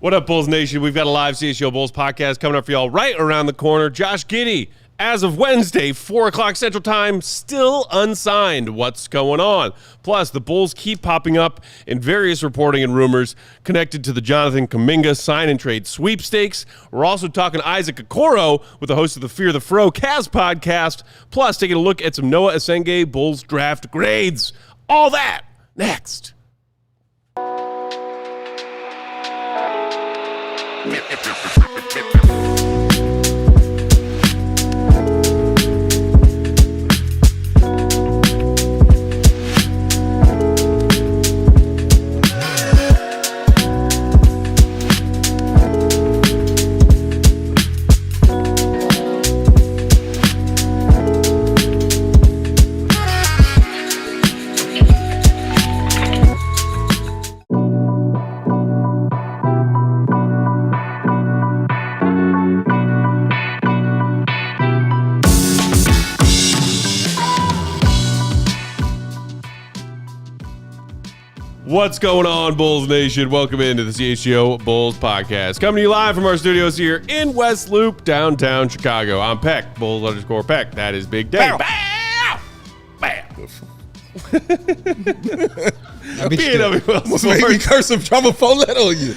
What up, Bulls Nation? We've got a live CHGO Bulls podcast coming up for y'all right around the corner. Josh Giddey, as of Wednesday, 4 o'clock Central Time, still unsigned. What's going on? Plus, the Bulls keep popping up in various reporting and rumors connected to the Jonathan Kuminga sign-and-trade sweepstakes. We're also talking Isaac Okoro with the host of the Fear the Fro podcast. Plus, taking a look at some Noah Asenge Bulls draft grades. All that next. What's going on, Bulls Nation? Welcome into the CHGO Bulls podcast. Coming to you live from our studios here in West Loop, downtown Chicago. I'm Peck, Bulls_Peck. That is Big Dave. Bow! Bow! Almost made me curse some trouble let on you.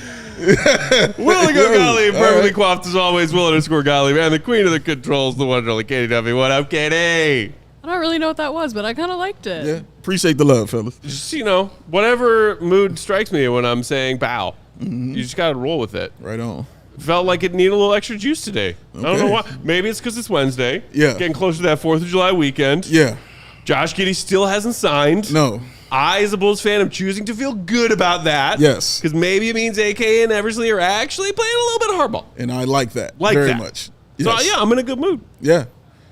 Will Gottlieb, perfectly coiffed as always. Will_Gottlieb, and the queen of the controls, the one and only Katie Duffy. What up, Katie? I don't really know what that was, but I kind of liked it. Yeah, appreciate the love, fellas. Just, whatever mood strikes me when I'm saying bow. Mm-hmm. You just got to roll with it. Right on. Felt like it needed a little extra juice today. Okay. I don't know why. Maybe it's because it's Wednesday. Yeah. Getting closer to that 4th of July weekend. Yeah. Josh Giddey still hasn't signed. No. I, as a Bulls fan, am choosing to feel good about that. Yes. Because maybe it means AK and Eversley are actually playing a little bit of hardball. And I like that very much. Yes. So, yeah, I'm in a good mood. Yeah.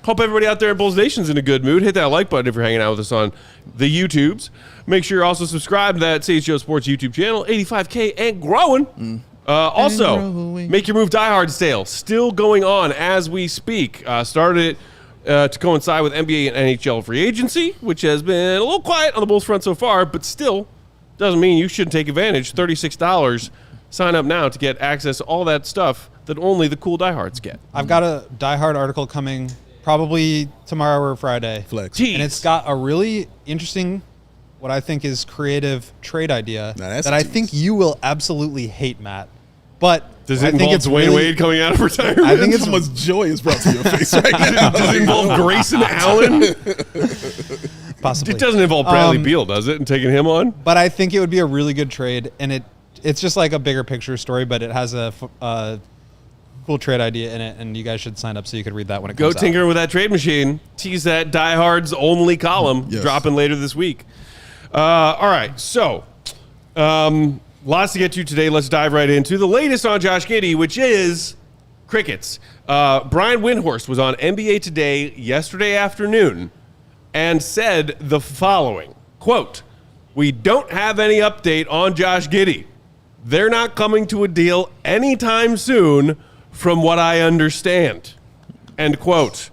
Hope everybody out there at Bulls Nation's in a good mood. Hit that like button if you're hanging out with us on the YouTubes. Make sure you're also subscribed to that CHGO Sports YouTube channel, 85K and growing. Also, Make Your Move Die Hard sale still going on as we speak. Started to coincide with NBA and NHL free agency, which has been a little quiet on the Bulls front so far, but still doesn't mean you shouldn't take advantage. $36. Sign up now to get access to all that stuff that only the cool diehards get. I've got a Die Hard article coming probably tomorrow or Friday. Flex. Jeez. And it's got a really interesting, what I think is creative trade idea that I think you will absolutely hate, Matt. But does it involve Dwayne Wade coming out of retirement? I think it's so much joy is brought to your face right now. Does it involve Grayson Allen? Possibly. It doesn't involve Bradley Beal, does it, and taking him on? But I think it would be a really good trade, and it's just like a bigger picture story, but it has a cool trade idea in it, and you guys should sign up so you could read that when it comes out. Go tinker with that trade machine. Tease that Die Hard's only column dropping later this week. All right, so lots to get to today. Let's dive right into the latest on Josh Giddey, which is crickets. Brian Windhorst was on NBA Today yesterday afternoon and said the following, quote, "We don't have any update on Josh Giddey. They're not coming to a deal anytime soon from what I understand," end quote.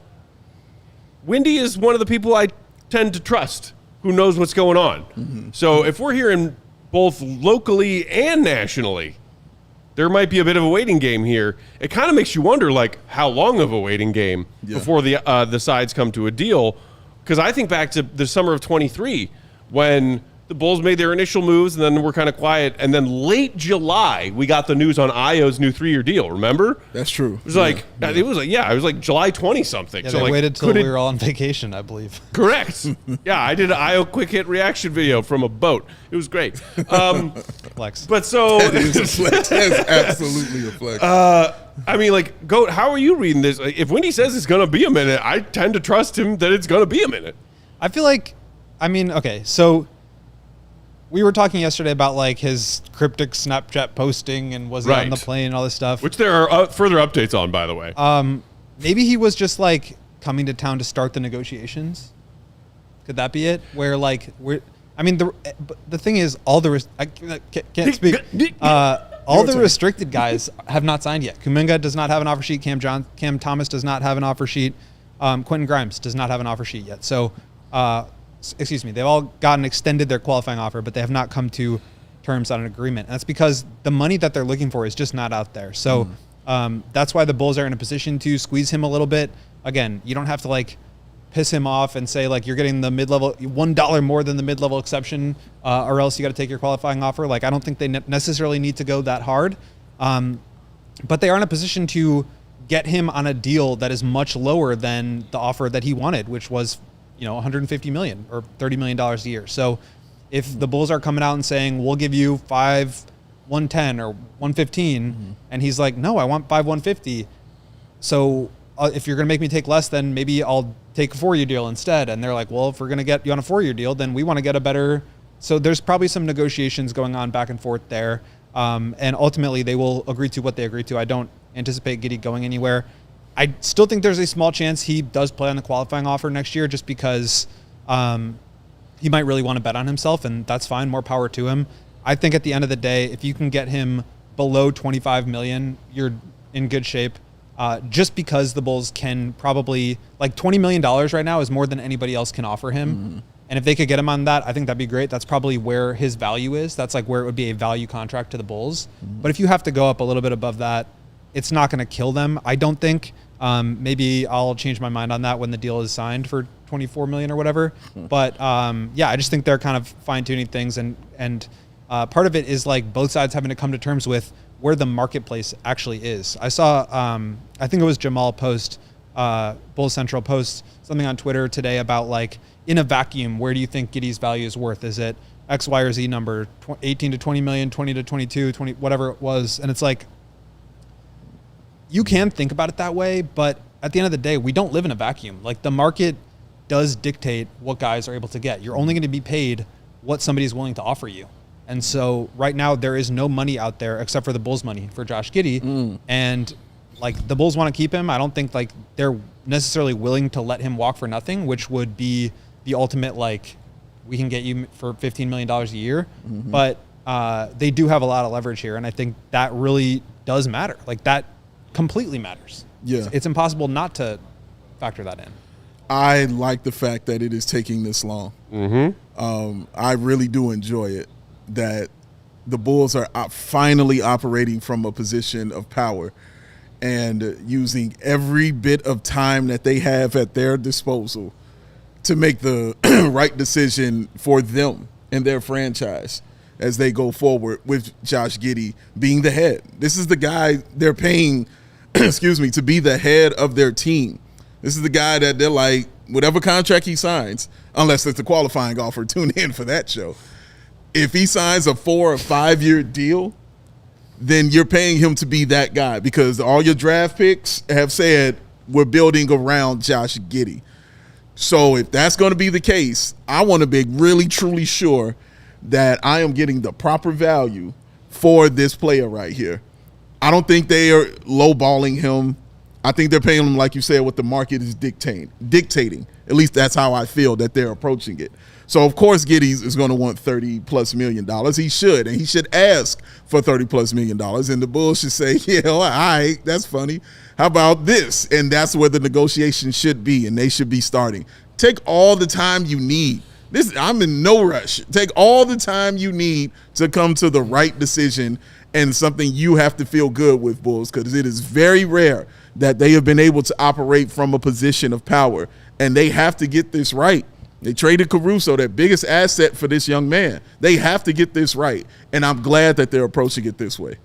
Windy is one of the people I tend to trust who knows what's going on. Mm-hmm. So if we're hearing both locally and nationally, there might be a bit of a waiting game here. It kind of makes you wonder, like, how long of a waiting game before the sides come to a deal. Because I think back to the summer of 23 when the Bulls made their initial moves, and then we're kind of quiet. And then late July, we got the news on Ayo's new 3-year deal. Remember? That's true. It was it was like July 20-something. Yeah, so they like, waited till we were all on vacation, I believe. Correct. Yeah, I did an Ayo quick hit reaction video from a boat. It was great. Flex. But so that is a flex. That is absolutely a flex. I mean, like, Goat, how are you reading this? If Windy says it's going to be a minute, I tend to trust him that it's going to be a minute. I feel like, okay, so we were talking yesterday about like his cryptic Snapchat posting and was he on the plane and all this stuff. Which there are further updates on, by the way. Maybe he was just like coming to town to start the negotiations. Could that be it? Where like the thing is, all the I can't speak. All the restricted guys have not signed yet. Kuminga does not have an offer sheet. Cam Thomas does not have an offer sheet. Quentin Grimes does not have an offer sheet yet. So, they've all extended their qualifying offer, but they have not come to terms on an agreement. And that's because the money that they're looking for is just not out there. So that's why the Bulls are in a position to squeeze him a little bit. Again, you don't have to like piss him off and say like you're getting the mid-level $1 more than the mid-level exception, or else you got to take your qualifying offer. Like I don't think they necessarily need to go that hard, but they are in a position to get him on a deal that is much lower than the offer that he wanted, which was, $150 million or $30 million a year. So if the Bulls are coming out and saying we'll give you 110 or 115, and he's like, no, I want 150. So if you're going to make me take less, then maybe I'll take a 4-year deal instead. And they're like, well, if we're going to get you on a 4-year deal, then we want to get a better. So there's probably some negotiations going on back and forth there. And ultimately they will agree to what they agree to. I don't anticipate Giddey going anywhere. I still think there's a small chance he does play on the qualifying offer next year just because he might really want to bet on himself, and that's fine. More power to him. I think at the end of the day, if you can get him below $25 million, you're in good shape. Just because the Bulls can probably, like $20 million right now is more than anybody else can offer him. And if they could get him on that, I think that'd be great. That's probably where his value is. That's like where it would be a value contract to the Bulls. But if you have to go up a little bit above that, it's not going to kill them, I don't think. Maybe I'll change my mind on that when the deal is signed for $24 million or whatever. But yeah, I just think they're kind of fine-tuning things. And part of it is like both sides having to come to terms with where the marketplace actually is. I saw, I think it was Jamal post, Bulls Central post something on Twitter today about like, in a vacuum, where do you think Giddey's value is worth? Is it X, Y, or Z number, 18 to 20 million, 20 to 22, 20, whatever it was. And it's like, you can think about it that way, but at the end of the day, we don't live in a vacuum. Like the market does dictate what guys are able to get. You're only going to be paid what somebody's willing to offer you. And so right now there is no money out there except for the Bulls money for Josh Giddey. And like the Bulls want to keep him. I don't think like they're necessarily willing to let him walk for nothing, which would be the ultimate, like we can get you for $15 million a year. But they do have a lot of leverage here. And I think that really does matter. Like that completely matters. Yeah. It's impossible not to factor that in. I like the fact that it is taking this long. I really do enjoy it that the Bulls are finally operating from a position of power and using every bit of time that they have at their disposal to make the right decision for them and their franchise as they go forward with Josh Giddey being the head. This is the guy they're paying, to be the head of their team. This is the guy that they're like, whatever contract he signs, unless it's a qualifying offer, tune in for that show. If he signs a 4 or 5 year deal, then you're paying him to be that guy because all your draft picks have said we're building around Josh Giddey. So if that's going to be the case, I want to be really, truly sure that I am getting the proper value for this player right here. I don't think they are lowballing him. I think they're paying him, like you said, what the market is dictating. At least that's how I feel that they're approaching it. So, of course, Giddey is going to want $30+ million. He should, and he should ask for $30+ million. And the Bulls should say, yeah, all right, that's funny. How about this? And that's where the negotiation should be, and they should be starting. Take all the time you need. I'm in no rush. Take all the time you need to come to the right decision and something you have to feel good with, Bulls, because it is very rare that they have been able to operate from a position of power, and they have to get this right. They traded Caruso, their biggest asset for this young man. They have to get this right, and I'm glad that they're approaching it this way.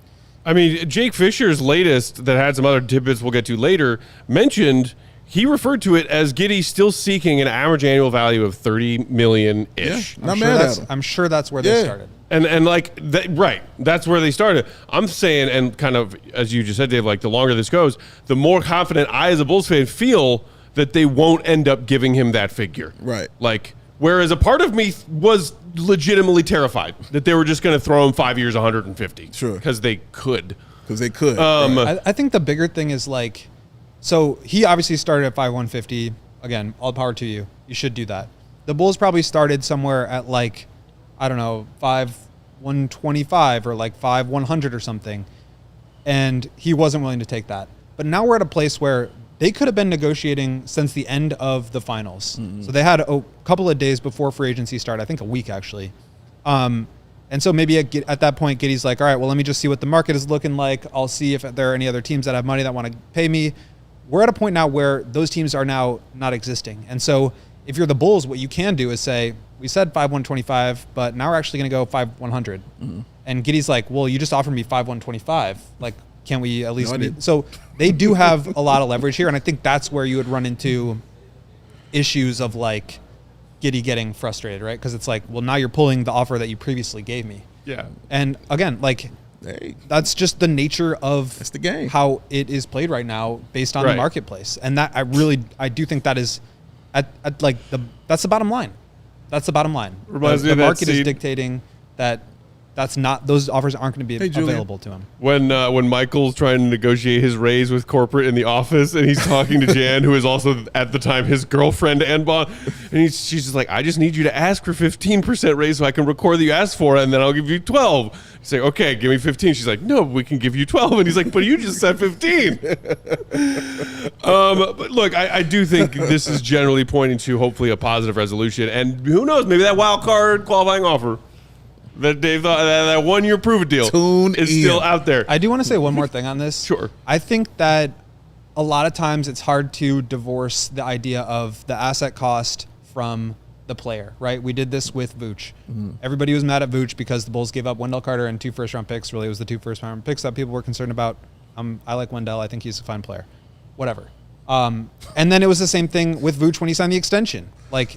I mean, Jake Fisher's latest, that had some other tidbits we'll get to later, mentioned he referred to it as Giddey still seeking an average annual value of $30 million-ish. Yeah, not mad at him. I'm sure that's where they started. And like, right, that's where they started. I'm saying, and kind of, as you just said, Dave, like the longer this goes, the more confident I as a Bulls fan feel that they won't end up giving him that figure. Right. Like, whereas a part of me was legitimately terrified that they were just going to throw him 5 years, 150. Sure. Because they could. Right. I think the bigger thing is like, so he obviously started at 5,150. Again, all power to you. You should do that. The Bulls probably started somewhere at like, I don't know, 5,125 or like 5,100 or something. And he wasn't willing to take that. But now we're at a place where they could have been negotiating since the end of the finals. So they had a couple of days before free agency started, I think a week actually. And so maybe at that point, Giddey's like, all right, well, let me just see what the market is looking like. I'll see if there are any other teams that have money that want to pay me. We're at a point now where those teams are now not existing. And so if you're the Bulls, what you can do is say, we said 5,125, but now we're actually going to go 5,100. Mm-hmm. And Giddey's like, well, you just offered me 5,125. Like, can we at least So they do have a lot of leverage here. And I think that's where you would run into issues of like Giddey getting frustrated, right? Because it's like, well, now you're pulling the offer that you previously gave me. Yeah. And again, like, that's just the nature of that's the game. How it is played right now based on the marketplace. And that I do think that is at like that's the bottom line. That's the bottom line. The market is dictating that that's not, those offers aren't going to be available to him. When Michael's trying to negotiate his raise with corporate in the office, and he's talking to Jan, who is also at the time his girlfriend and boss, and she's just like, I just need you to ask for 15% raise so I can record that you asked for it, and then I'll give you 12. He's like, okay, give me 15. She's like, no, we can give you 12. And he's like, but you just said 15. But look, I do think this is generally pointing to hopefully a positive resolution, and who knows, maybe that wild card qualifying offer that Dave thought, that 1 year prove it deal is still out there. I do want to say one more thing on this. Sure. I think that a lot of times it's hard to divorce the idea of the asset cost from the player, right? We did this with Vooch. Mm-hmm. Everybody was mad at Vooch because the Bulls gave up Wendell Carter and 2 first-round picks. Really, it was the 2 first-round picks that people were concerned about. I like Wendell. I think he's a fine player. Whatever. And then it was the same thing with Vooch when he signed the extension. Like,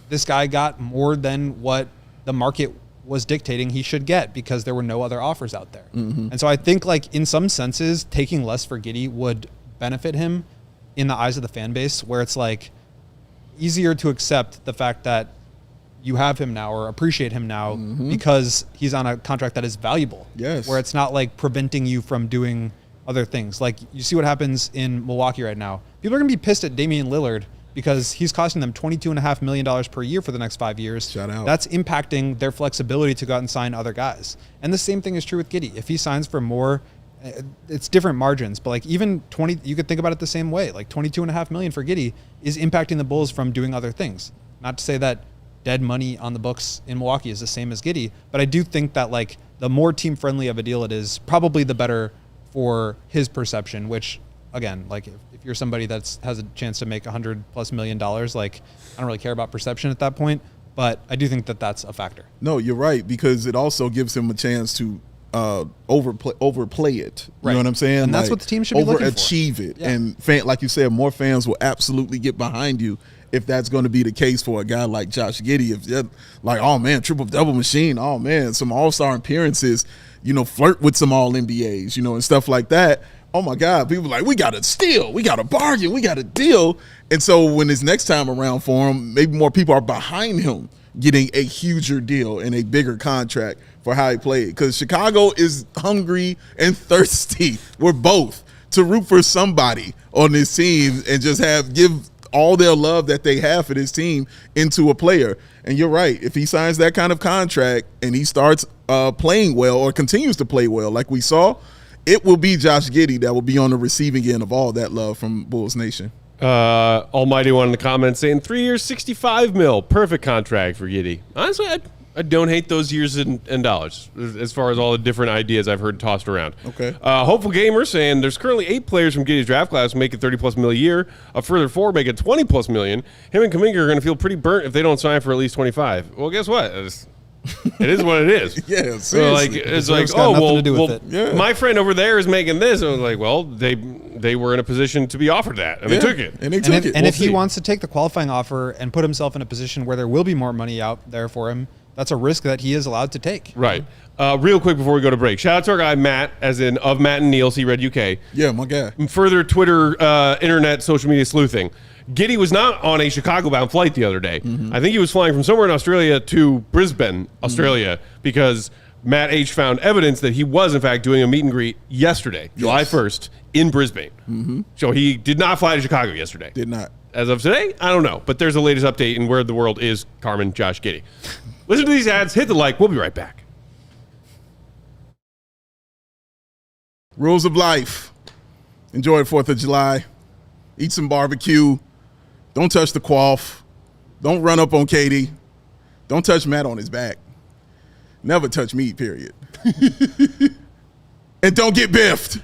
this guy got more than what the market was dictating he should get because there were no other offers out there. Mm-hmm. And so I think, like, in some senses, taking less for Giddey would benefit him in the eyes of the fan base, where it's like easier to accept the fact that you have him now or appreciate him now because he's on a contract that is valuable. Yes. Where it's not like preventing you from doing other things. Like, you see what happens in Milwaukee right now. People are going to be pissed at Damian Lillard because he's costing them $22.5 million per year for the next 5 years. Shout out. That's impacting their flexibility to go out and sign other guys. And the same thing is true with Giddey. If he signs for more, it's different margins, but like even 20, you could think about it the same way. Like $22.5 million for Giddey is impacting the Bulls from doing other things. Not to say that dead money on the books in Milwaukee is the same as Giddey, but I do think that like the more team friendly of a deal it is, probably the better for his perception, which again, like if you're somebody that has a chance to make $100+ million, like I don't really care about perception at that point, but I do think that that's a factor. No, you're right, because it also gives him a chance to overplay it. You know what I'm saying? And that's what the team should be looking for. Overachieve it. Yeah. And like you said, more fans will absolutely get behind you if that's going to be the case for a guy like Josh Giddey. If you're like, oh man, triple-double machine, oh man, some all-star appearances, flirt with some all-NBAs, and stuff like that. Oh my God, people are like, we got to steal, we got to bargain, we got to deal. And so when it's next time around for him, maybe more people are behind him getting a huger deal and a bigger contract for how he played. Because Chicago is hungry and thirsty. We're both to root for somebody on this team and just give all their love that they have for this team into a player. And you're right. If he signs that kind of contract and he starts playing well or continues to play well like we saw, it will be Josh Giddey that will be on the receiving end of all that love from Bulls Nation. Almighty one in the comments saying 3 years, $65 million, perfect contract for Giddey. Honestly, I don't hate those years in dollars as far as all the different ideas I've heard tossed around. Okay. Hopeful Gamer saying there's currently 8 players from Giddey's draft class making $30+ million a year. A further 4 making $20+ million. Him and Kuminga are going to feel pretty burnt if they don't sign for at least 25. Well, guess what? It is what it is. Yeah, so like it's like, my friend over there is making this. And I was like, well, they were in a position to be offered that, and they took it. And they took it. And if he wants to take the qualifying offer and put himself in a position where there will be more money out there for him, that's a risk that he is allowed to take. Right. Real quick before we go to break, shout out to our guy Matt, as in of Matt and Neil, C-Red UK. Yeah, my guy. Further Twitter, internet, social media sleuthing. Giddey was not on a Chicago-bound flight the other day. Mm-hmm. I think he was flying from somewhere in Australia to Brisbane, Australia, because Matt H. found evidence that he was, in fact, doing a meet and greet yesterday, July 1st, in Brisbane. Mm-hmm. So he did not fly to Chicago yesterday. Did not. As of today, I don't know. But there's the latest update in where the world is, Carmen Josh Giddey. Listen to these ads, hit the like, we'll be right back. Rules of life. Enjoy the 4th of July. Eat some barbecue. Don't touch the quaff. Don't run up on Katie. Don't touch Matt on his back. Never touch meat, period. And don't get biffed.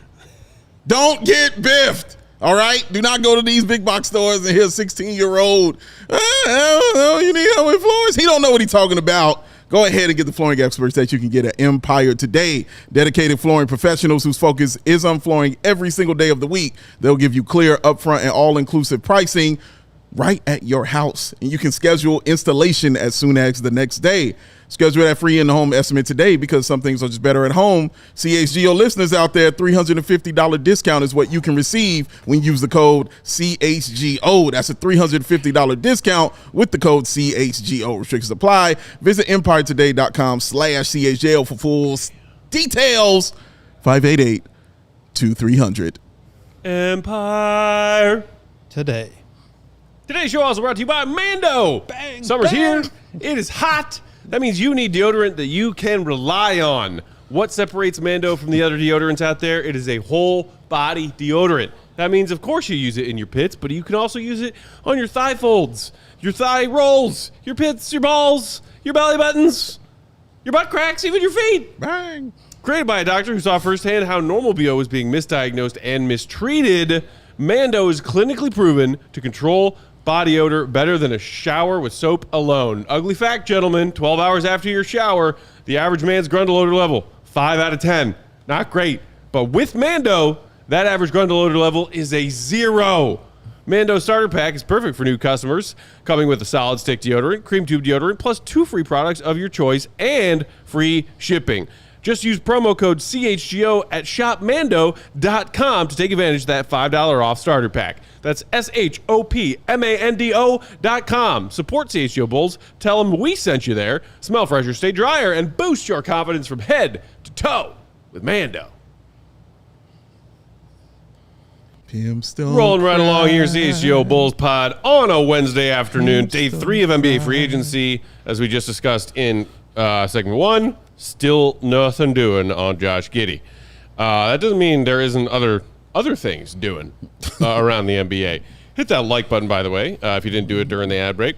Don't get biffed. All right? Do not go to these big box stores and hear a 16-year-old, you need help with floors. He don't know what he's talking about. Go ahead and get the flooring experts that you can get at Empire today. Dedicated flooring professionals whose focus is on flooring every single day of the week. They'll give you clear, upfront, and all-inclusive pricing right at your house. And you can schedule installation as soon as the next day. Schedule that free in-the-home estimate today because some things are just better at home. CHGO listeners out there, $350 discount is what you can receive when you use the code CHGO. That's a $350 discount with the code CHGO. Restrictions apply. Visit empiretoday.com/CHGO for full details. 588-2300. Empire Today. Today's show also brought to you by Mando. Bang, Summer's bang. here. It is hot. That means you need deodorant that you can rely on. What separates Mando from the other deodorants out there? It is a whole body deodorant. That means, of course, you use it in your pits, but you can also use it on your thigh folds, your thigh rolls, your pits, your balls, your belly buttons, your butt cracks, even your feet. Bang. Created by a doctor who saw firsthand how normal BO was being misdiagnosed and mistreated, Mando is clinically proven to control body odor better than a shower with soap alone. Ugly fact, gentlemen, 12 hours after your shower, the average man's grundle odor level, 5 out of 10. Not great. But with Mando, that average grundle odor level is a 0. Mando Starter Pack is perfect for new customers, coming with a solid stick deodorant, cream tube deodorant, plus 2 free products of your choice and free shipping. Just use promo code CHGO at shopmando.com to take advantage of that $5 off starter pack. That's SHOPMANDO.com. Support CHGO Bulls. Tell them we sent you there. Smell fresher, stay drier, and boost your confidence from head to toe with Mando. Rolling right along here, CHGO Bulls pod on a Wednesday afternoon, day 3 of NBA free agency, as we just discussed in segment 1. Still nothing doing on Josh Giddey. That doesn't mean there isn't other things doing around the NBA. Hit that like button, by the way, if you didn't do it during the ad break.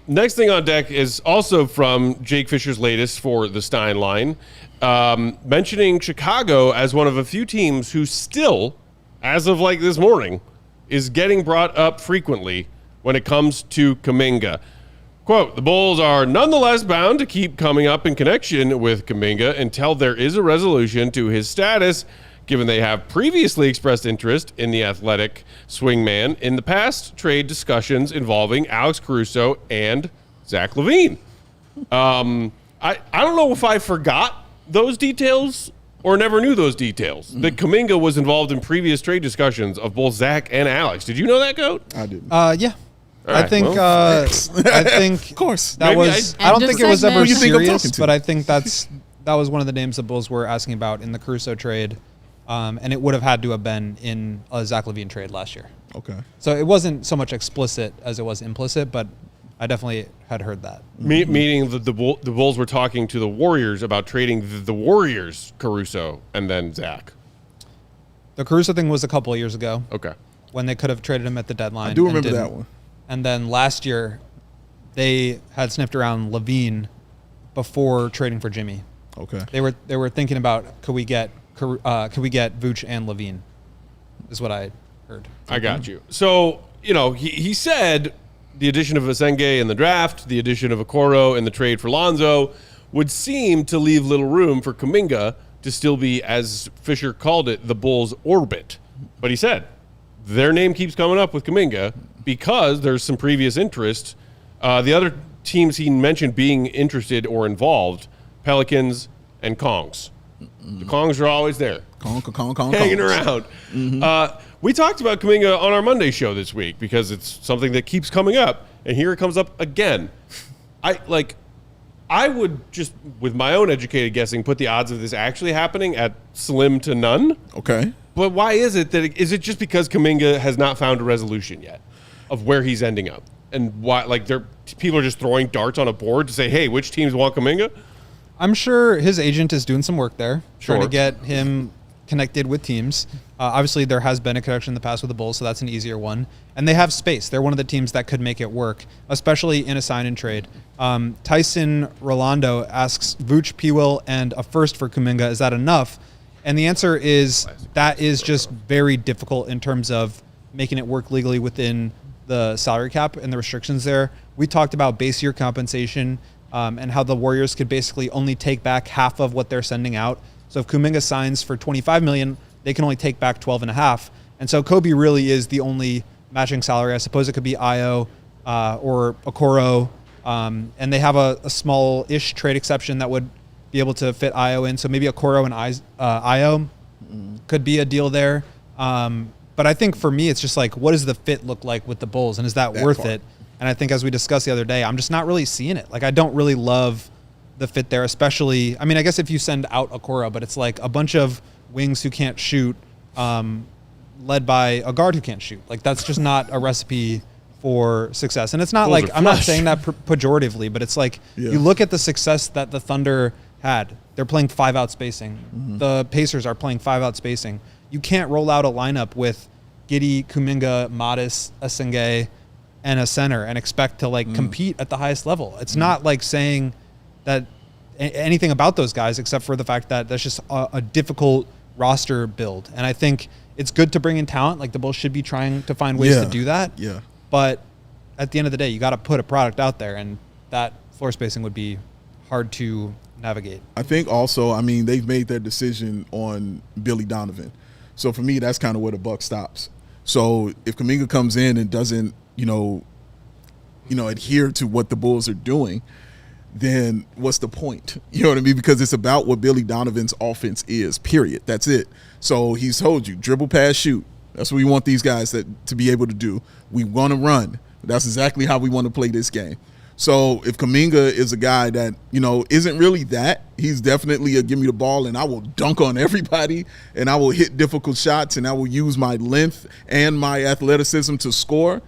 Next thing on deck is also from Jake Fisher's latest for the Stein line, mentioning Chicago as one of a few teams who still, as of like this morning, is getting brought up frequently when it comes to Kuminga. Quote, the Bulls are nonetheless bound to keep coming up in connection with Kuminga until there is a resolution to his status, given they have previously expressed interest in the athletic swingman in the past trade discussions involving Alex Caruso and Zach LaVine. I don't know if I forgot those details or never knew those details, that Kuminga was involved in previous trade discussions of both Zach and Alex. Did you know that, Goat? I didn't. Yeah. Right, I think well, I think of course. that Maybe was I don't End think of it was ever segment. Who you think I'm serious, talking to? but I think that was one of the names the Bulls were asking about in the Caruso trade, and it would have had to have been in a Zach LaVine trade last year. Okay. So it wasn't so much explicit as it was implicit, but I definitely had heard that. Meaning that the Bulls were talking to the Warriors about trading the Warriors, Caruso, and then Zach. The Caruso thing was a couple of years ago Okay. when they could have traded him at the deadline. I do and remember didn't. that one. And then last year, they had sniffed around LaVine before trading for Jimmy. Okay. They were thinking about could we get Vooch and LaVine, is what I heard. I got you. So, he said the addition of Asenge in the draft, the addition of Okoro in the trade for Lonzo would seem to leave little room for Kuminga to still be, as Fisher called it, the Bulls' orbit. But he said their name keeps coming up with Kuminga because there's some previous interest. The other teams he mentioned being interested or involved, Pelicans and Kongs. The Kongs are always there. Hanging around. We talked about Kuminga on our Monday show this week because it's something that keeps coming up, and here it comes up again. I would just, with my own educated guessing, put the odds of this actually happening at slim to none. Okay. But why is it is it just because Kuminga has not found a resolution yet of where he's ending up? And why, people are just throwing darts on a board to say, hey, which teams want Kuminga? I'm sure his agent is doing some work there, trying to Sure. get him connected with teams. Obviously, there has been a connection in the past with the Bulls, so that's an easier one. And they have space. They're one of the teams that could make it work, especially in a sign and trade. Tyson Rolando asks, Vooch, P-Will, and a first for Kuminga, is that enough? And the answer is that is just very difficult in terms of making it work legally within the salary cap and the restrictions there. We talked about base year compensation and how the Warriors could basically only take back half of what they're sending out. So if Kuminga signs for $25 million, they can only take back $12.5. And so Kobe really is the only matching salary. I suppose it could be Io or Okoro. And they have a small-ish trade exception that would be able to fit Io in. So maybe Okoro and Io could be a deal there. But I think for me, it's just like, what does the fit look like with the Bulls? And is that worth it? And I think as we discussed the other day, I'm just not really seeing it. Like, I don't really love the fit there, especially, I mean, I guess if you send out Okoro, but it's like a bunch of wings who can't shoot, led by a guard who can't shoot. Like, that's just not a recipe for success. And it's not Bulls like, are I'm not flush. saying that pejoratively, but it's like, you look at the success that the Thunder had. They're playing 5-out spacing. The Pacers are playing 5-out spacing. You can't roll out a lineup with Giddey, Kuminga, Modis, Asenge, and a center and expect to like compete at the highest level. It's not like saying that anything about those guys except for the fact that that's just a difficult roster build. And I think it's good to bring in talent. Like the Bulls should be trying to find ways to do that. Yeah. But at the end of the day, you got to put a product out there, and that floor spacing would be hard to navigate. I think also, I mean, they've made their decision on Billy Donovan. So for me, that's kind of where the buck stops. So if Kuminga comes in and doesn't, adhere to what the Bulls are doing, then what's the point? You know what I mean? Because it's about what Billy Donovan's offense is, period. That's it. So he's told you, dribble, pass, shoot. That's what we want these guys to be able to do. We want to run. That's exactly how we want to play this game. So if Kuminga is a guy that, isn't really that, he's definitely a give me the ball and I will dunk on everybody and I will hit difficult shots and I will use my length and my athleticism to score.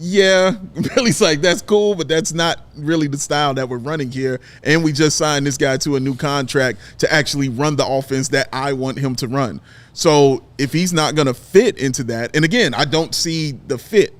Yeah, Billy's like, that's cool, but that's not really the style that we're running here. And we just signed this guy to a new contract to actually run the offense that I want him to run. So if he's not going to fit into that, and again, I don't see the fit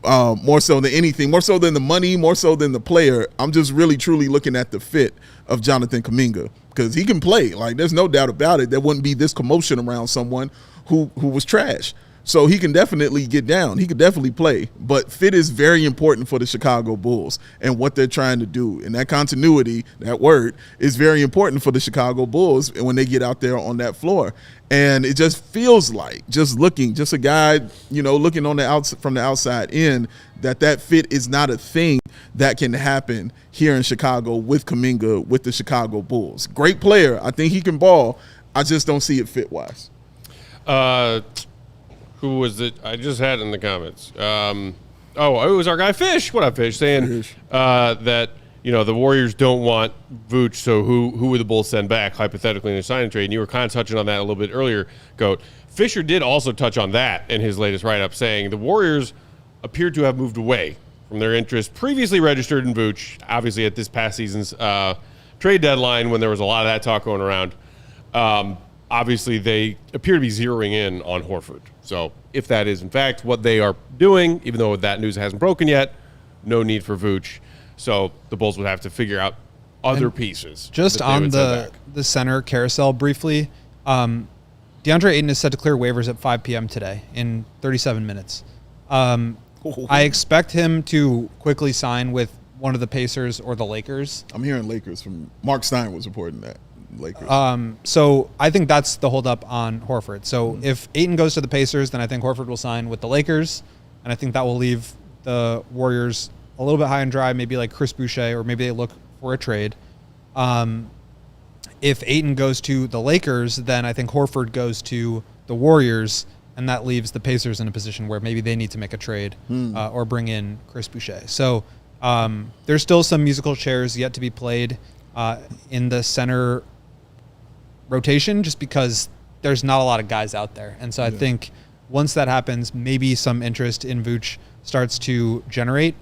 more so than anything, more so than the money, more so than the player. I'm just really, truly looking at the fit of Jonathan Kuminga because he can play. Like, there's no doubt about it. There wouldn't be this commotion around someone who was trash. So he can definitely get down. He could definitely play. But fit is very important for the Chicago Bulls and what they're trying to do. And that continuity, that word, is very important for the Chicago Bulls when they get out there on that floor. And it just feels like, just a guy, looking on the from the outside in, that fit is not a thing that can happen here in Chicago with Kuminga, with the Chicago Bulls. Great player. I think he can ball. I just don't see it fit-wise. Who was it? I just had it in the comments. It was our guy Fish. What up, Fish? Saying that the Warriors don't want Vooch, so who would the Bulls send back hypothetically in a sign and trade? And you were kind of touching on that a little bit earlier, Goat. Fisher did also touch on that in his latest write-up, saying the Warriors appear to have moved away from their interest previously registered in Vooch, obviously at this past season's trade deadline when there was a lot of that talk going around. Obviously, they appear to be zeroing in on Horford. So if that is, in fact, what they are doing, even though that news hasn't broken yet, no need for Vooch. So the Bulls would have to figure out other pieces. Just on the center carousel briefly, Deandre Ayton is set to clear waivers at 5 p.m. today in 37 minutes. I expect him to quickly sign with one of the Pacers or the Lakers. I'm hearing Lakers from Mark Stein was reporting that. Lakers. So I think that's the holdup on Horford. So if Ayton goes to the Pacers, then I think Horford will sign with the Lakers, and I think that will leave the Warriors a little bit high and dry, maybe like Chris Boucher, or maybe they look for a trade. If Ayton goes to the Lakers, then I think Horford goes to the Warriors, and that leaves the Pacers in a position where maybe they need to make a trade or bring in Chris Boucher. So there's still some musical chairs yet to be played in the center rotation, just because there's not a lot of guys out there. And so I think once that happens, maybe some interest in Vooch starts to generate.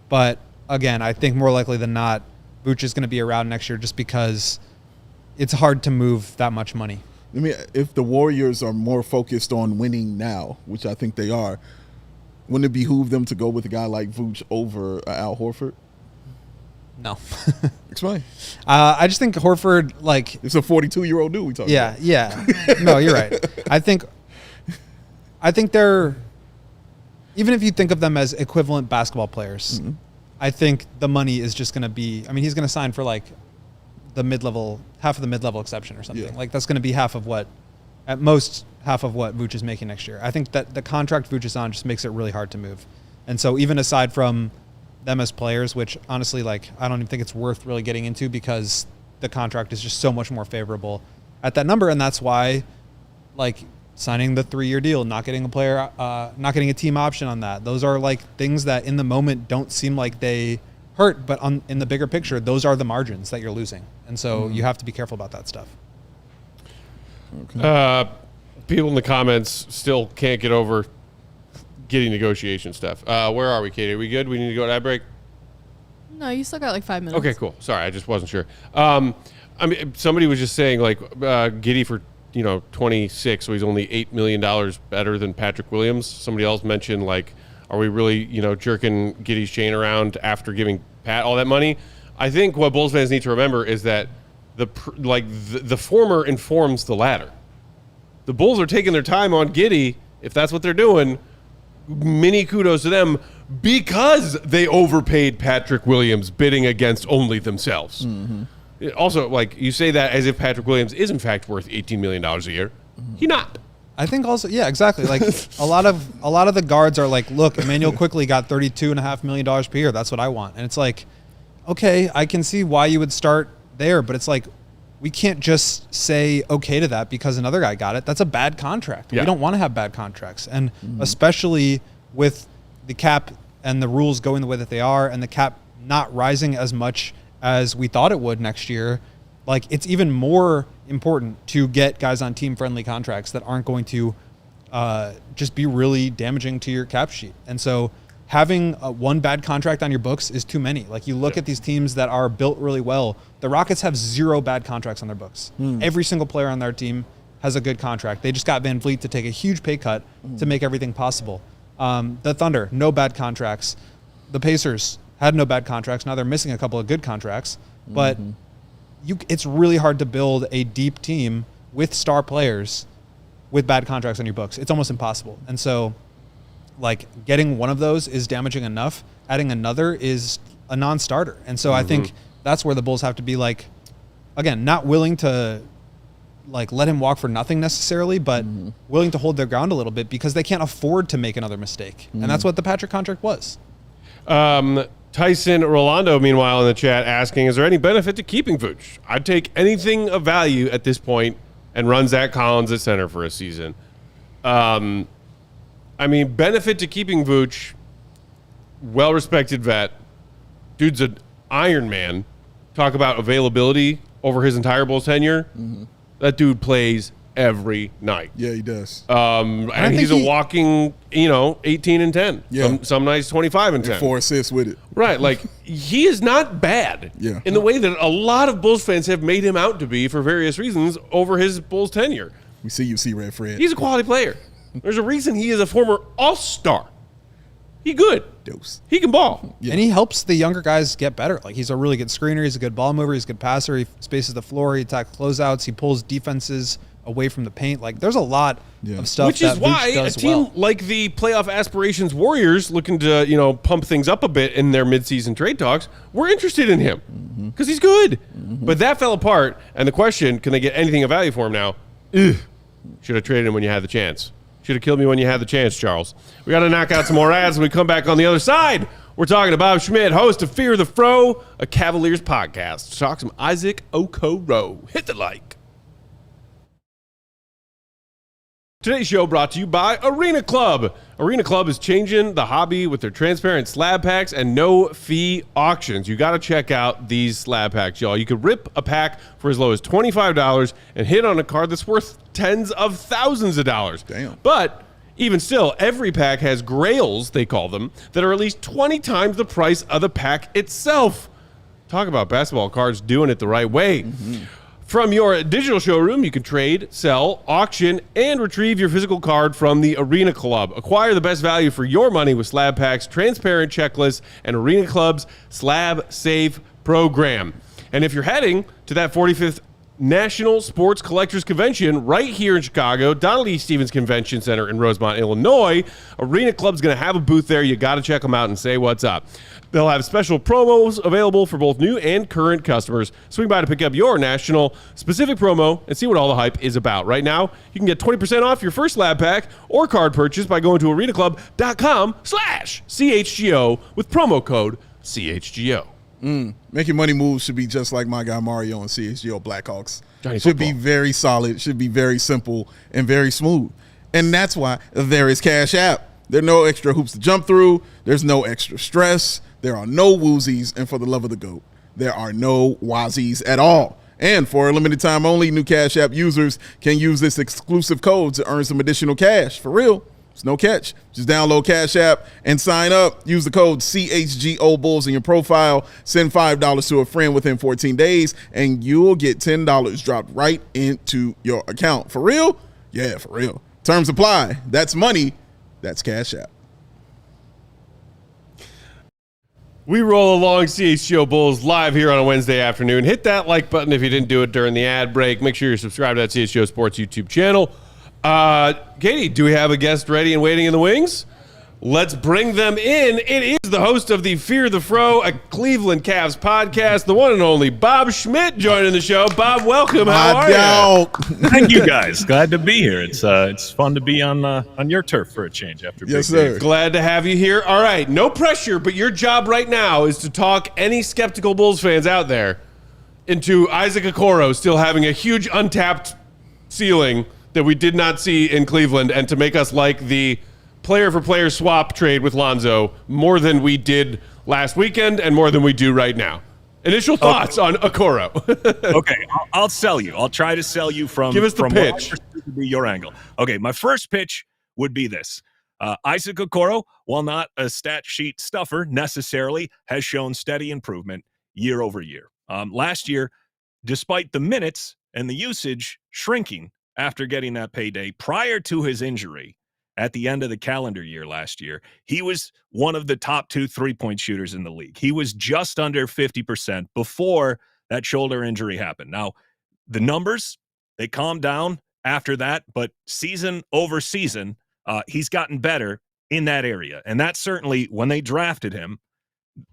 But again, I think more likely than not, Vooch is going to be around next year just because it's hard to move that much money. I mean, if the Warriors are more focused on winning now, which I think they are, wouldn't it behoove them to go with a guy like Vooch over Al Horford? No. Explain. I just think Horford, like... It's a 42-year-old dude we talking about. Yeah. No, you're right. I think they're... Even if you think of them as equivalent basketball players, I think the money is just going to be... I mean, he's going to sign for, like, the mid-level... half of the mid-level exception or something. Yeah. Like, that's going to be half of what... At most, half of what Vooch is making next year. I think that the contract Vooch is on just makes it really hard to move. And so even aside from them as players, which honestly, like, I don't even think it's worth really getting into because the contract is just so much more favorable at that number. And that's why, like, signing the 3-year deal, not getting a player, not getting a team option on that. Those are like things that in the moment don't seem like they hurt, but in the bigger picture, those are the margins that you're losing. And so you have to be careful about that stuff. Okay. People in the comments still can't get over Giddey negotiation stuff. Where are we, Katie? Are we good? We need to go to ad break? No, you still got like 5 minutes. Okay, cool. Sorry, I just wasn't sure. I mean, somebody was just saying, like, Giddey for, 26, so he's only $8 million better than Patrick Williams. Somebody else mentioned, like, are we really, jerking Giddey's chain around after giving Pat all that money? I think what Bulls fans need to remember is that the former informs the latter. The Bulls are taking their time on Giddey, if that's what they're doing. Mini kudos to them because they overpaid Patrick Williams bidding against only themselves. Mm-hmm. Also, like, you say that as if Patrick Williams is in fact worth $18 million a year. He not. I think also, yeah, exactly. Like a lot of the guards are like, look, Emmanuel Quickley got $32.5 million per year. That's what I want. And it's like, okay, I can see why you would start there, but it's like, we can't just say okay to that because another guy got it. That's a bad contract. Yeah. We don't want to have bad contracts. And especially with the cap and the rules going the way that they are and the cap not rising as much as we thought it would next year, like it's even more important to get guys on team-friendly contracts that aren't going to just be really damaging to your cap sheet. And so having one bad contract on your books is too many. Like you look at these teams that are built really well. The Rockets have 0 bad contracts on their books. Every single player on their team has a good contract. They just got Van Vliet to take a huge pay cut to make everything possible. The Thunder, no bad contracts. The Pacers had no bad contracts. Now they're missing a couple of good contracts. But it's really hard to build a deep team with star players with bad contracts on your books. It's almost impossible. And so, like, getting one of those is damaging enough. Adding another is a non-starter. And so I think that's where the Bulls have to be, like, again, not willing to, like, let him walk for nothing necessarily, but willing to hold their ground a little bit because they can't afford to make another mistake. And that's what the Patrick contract was. Tyson Rolando, meanwhile, in the chat asking, is there any benefit to keeping Vooch? I'd take anything of value at this point and run Zach Collins at center for a season. I mean, benefit to keeping Vooch, well-respected vet. Dude's an Iron Man. Talk about availability over his entire Bulls tenure. That dude plays every night. Yeah, he does. And he's a walking, 18 and 10. Yeah. Some nights 25 and 10. 4 assists with it. Right. Like, he is not bad in the way that a lot of Bulls fans have made him out to be for various reasons over his Bulls tenure. We see you, Red Fred. He's a quality player. There's a reason he is a former All-Star. He good. Dose. He can ball. Yeah. And he helps the younger guys get better. Like, he's a really good screener. He's a good ball mover. He's a good passer. He spaces the floor. He attacks closeouts. He pulls defenses away from the paint. Like, there's a lot of stuff. Which is why a team like the playoff aspirations Warriors, looking to pump things up a bit in their midseason trade talks, we're interested in him because he's good. But that fell apart, and the question, can they get anything of value for him now? Should have traded him when you had the chance. Should have killed me when you had the chance, Charles. We got to knock out some more ads when we come back on the other side. We're talking to Bob Schmidt, host of Fear the Fro, a Cavaliers podcast. Talk some Isaac Okoro. Hit the like. Today's show brought to you by Arena Club. Arena Club is changing the hobby with their transparent slab packs and no-fee auctions. You got to check out these slab packs, y'all. You could rip a pack for as low as $25 and hit on a card that's worth tens of thousands of dollars. Damn. But even still, every pack has grails, they call them, that are at least 20 times the price of the pack itself. Talk about basketball cards doing it the right way. From your digital showroom, you can trade, sell, auction, and retrieve your physical card from the Arena Club. Acquire the best value for your money with Slab Pack's transparent checklists and Arena Club's Slab Safe program. And if you're heading to that 45th National Sports Collectors Convention right here in Chicago, Donald E. Stevens Convention Center in Rosemont, Illinois, Arena Club's going to have a booth there. You got to check them out and say what's up. They'll have special promos available for both new and current customers. Swing by to pick up your national specific promo and see what all the hype is about. Right now, you can get 20% off your first Slab Pack or card purchase by going to arenaclub.com/CHGO with promo code CHGO. Making money moves should be just like my guy Mario on CHGO Blackhawks. Johnny should Football. be very solid, should be very simple, and very smooth. And that's why there is Cash App. There are no extra hoops to jump through. There's no extra stress. There are no woozies. And for the love of the GOAT, there are no wazies at all. And for a limited time only, new Cash App users can use this exclusive code to earn some additional cash. For real. It's no catch. Just download Cash App and sign up. Use the code CHGO Bulls in your profile. Send $5 to a friend within 14 days, and you'll get $10 dropped right into your account. For real? Yeah, for real. Terms apply. That's money. That's Cash App. We roll along CHGO Bulls live here on a Wednesday afternoon. Hit that like button if you didn't do it during the ad break. Make sure you're subscribed to that CHGO Sports YouTube channel. Katie, do we have a guest ready and waiting in the wings? Let's bring them in. It is the host of the Fear the Fro, a Cleveland Cavs podcast, the one and only Bob Schmidt joining the show. Bob, welcome. How are you? Thank you, guys. Glad to be here. It's fun to be on your turf for a change after Yes, big days. sir. Glad to have you here. All right, no pressure, but your job right now is to talk any skeptical Bulls fans out there into Isaac Okoro still having a huge untapped ceiling that we did not see in Cleveland, and to make us like the player-for-player swap trade with Lonzo more than we did last weekend and more than we do right now. Initial thoughts on Okoro. Okay, I'll sell you. I'll try to sell you from Give us the from what I pitch. perceive to be your angle. Okay, my first pitch would be this. Isaac Okoro, while not a stat sheet stuffer necessarily, has shown steady improvement year over year. Last year, despite the minutes and the usage shrinking after getting that payday prior to his injury at the end of the calendar year last year, he was one of the top 2 3-point shooters in the league. He was just under 50% before that shoulder injury happened. Now, the numbers, they calmed down after that, but season over season, he's gotten better in that area. And that certainly, when they drafted him,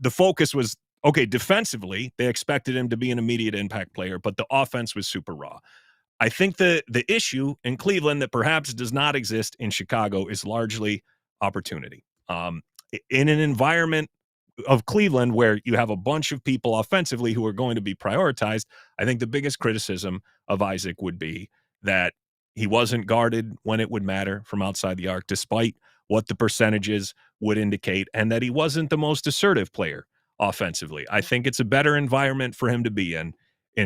the focus was, okay, defensively, they expected him to be an immediate impact player, but the offense was super raw. I think the issue in Cleveland that perhaps does not exist in Chicago is largely opportunity. In an environment of Cleveland where you have a bunch of people offensively who are going to be prioritized, I think the biggest criticism of Isaac would be that he wasn't guarded when it would matter from outside the arc, despite what the percentages would indicate, and that he wasn't the most assertive player offensively. I think it's a better environment for him to be in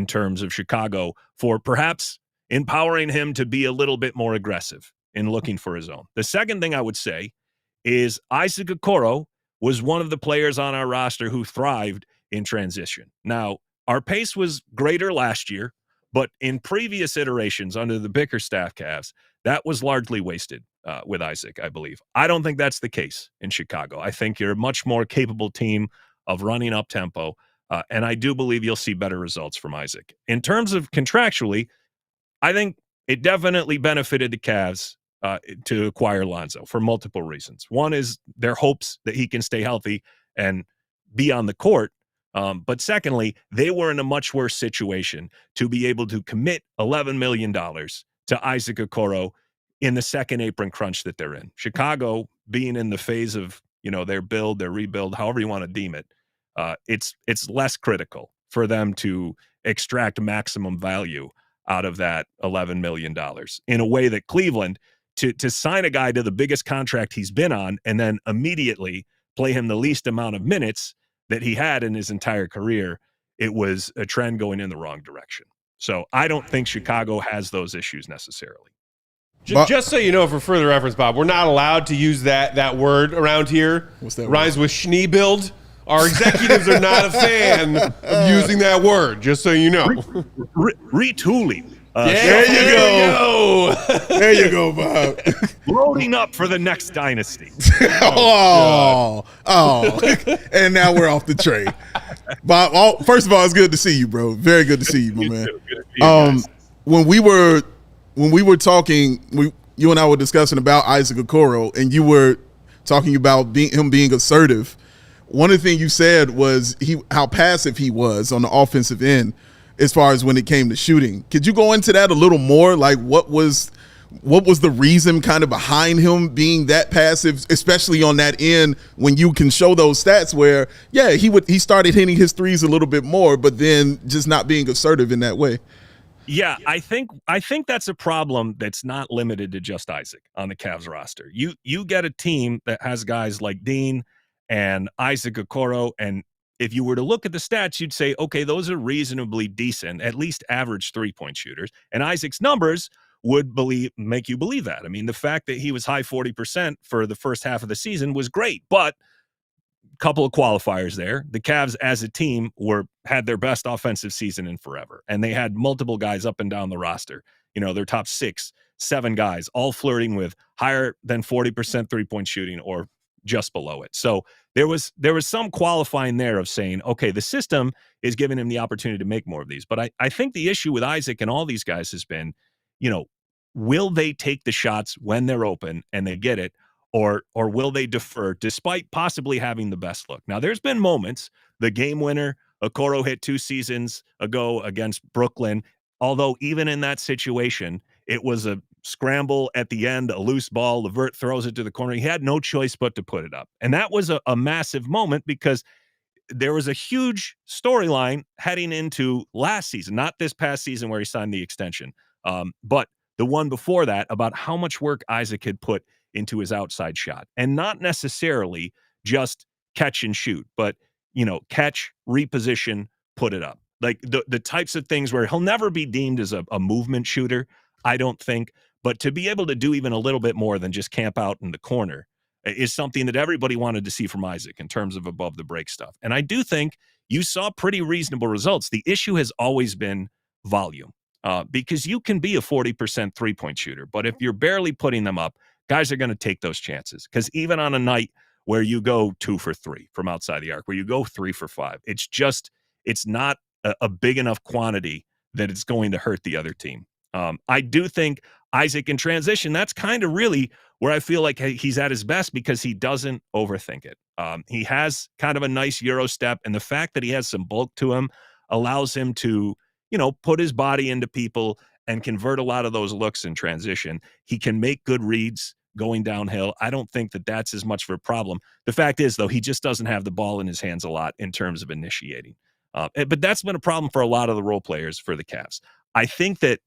terms of Chicago, for perhaps empowering him to be a little bit more aggressive in looking for his own. The second thing I would say is Isaac Okoro was one of the players on our roster who thrived in transition. Now, our pace was greater last year, but in previous iterations under the Bickerstaff Cavs, that was largely wasted with Isaac, I believe. I don't think that's the case in Chicago. I think you're a much more capable team of running up tempo, and I do believe you'll see better results from Isaac. In terms of contractually, I think it definitely benefited the Cavs to acquire Lonzo for multiple reasons. One is their hopes that he can stay healthy and be on the court. But secondly, they were in a much worse situation to be able to commit $11 million to Isaac Okoro in the second apron crunch that they're in. Chicago being in the phase of, their build, their rebuild, however you want to deem it, it's less critical for them to extract maximum value out of that $11 million in a way that Cleveland, to sign a guy to the biggest contract he's been on and then immediately play him the least amount of minutes that he had in his entire career, it was a trend going in the wrong direction. So I don't think Chicago has those issues necessarily. Just so you know, for further reference, Bob, we're not allowed to use that word around here. What's that Rhymes word? with Schneebild. Our executives are not a fan of using that word, just so you know. Retooling. There you go. There you go, Bob. Loading up for the next dynasty. Oh, and now we're off the train. Bob, first of all, it's good to see you, bro. Very good to see you, my man. When we were talking, you and I were discussing about Isaac Okoro, and you were talking about him being assertive. One of the things you said was how passive he was on the offensive end as far as when it came to shooting. Could you go into that a little more? Like, what was the reason kind of behind him being that passive, especially on that end when you can show those stats where, yeah, he started hitting his threes a little bit more, but then just not being assertive in that way? Yeah, I think that's a problem that's not limited to just Isaac on the Cavs roster. You get a team that has guys like Dean and Isaac Okoro, and if you were to look at the stats, you'd say, okay, those are reasonably decent, at least average three-point shooters. And Isaac's numbers would make you believe that. I mean, the fact that he was high 40% for the first half of the season was great, but a couple of qualifiers there. The Cavs as a team had their best offensive season in forever, and they had multiple guys up and down the roster. Their top 6, 7 guys, all flirting with higher than 40% three-point shooting or just below it. So there was some qualifying there of saying, okay, the system is giving him the opportunity to make more of these. But I think the issue with Isaac and all these guys has been, will they take the shots when they're open and they get it, or will they defer despite possibly having the best look? Now, there's been moments, the game winner, Okoro hit 2 seasons ago against Brooklyn, although even in that situation, it was a scramble at the end, a loose ball, LeVert throws it to the corner. He had no choice but to put it up. And that was a massive moment because there was a huge storyline heading into last season, not this past season where he signed the extension, but the one before that, about how much work Isaac had put into his outside shot. And not necessarily just catch and shoot, but, catch, reposition, put it up. Like the types of things where he'll never be deemed as a movement shooter, I don't think. But to be able to do even a little bit more than just camp out in the corner is something that everybody wanted to see from Isaac in terms of above the break stuff. And I do think you saw pretty reasonable results. The issue has always been volume, because you can be a 40% three-point shooter, but if you're barely putting them up, guys are going to take those chances. Because even on a night where you go 2 for 3 from outside the arc, where you go 3 for 5, it's not a big enough quantity that it's going to hurt the other team. I do think Isaac in transition, that's kind of really where I feel like he's at his best because he doesn't overthink it. He has kind of a nice Euro step, and the fact that he has some bulk to him allows him to, put his body into people and convert a lot of those looks in transition. He can make good reads going downhill. I don't think that that's as much of a problem. The fact is, though, he just doesn't have the ball in his hands a lot in terms of initiating. But that's been a problem for a lot of the role players for the Cavs. I think that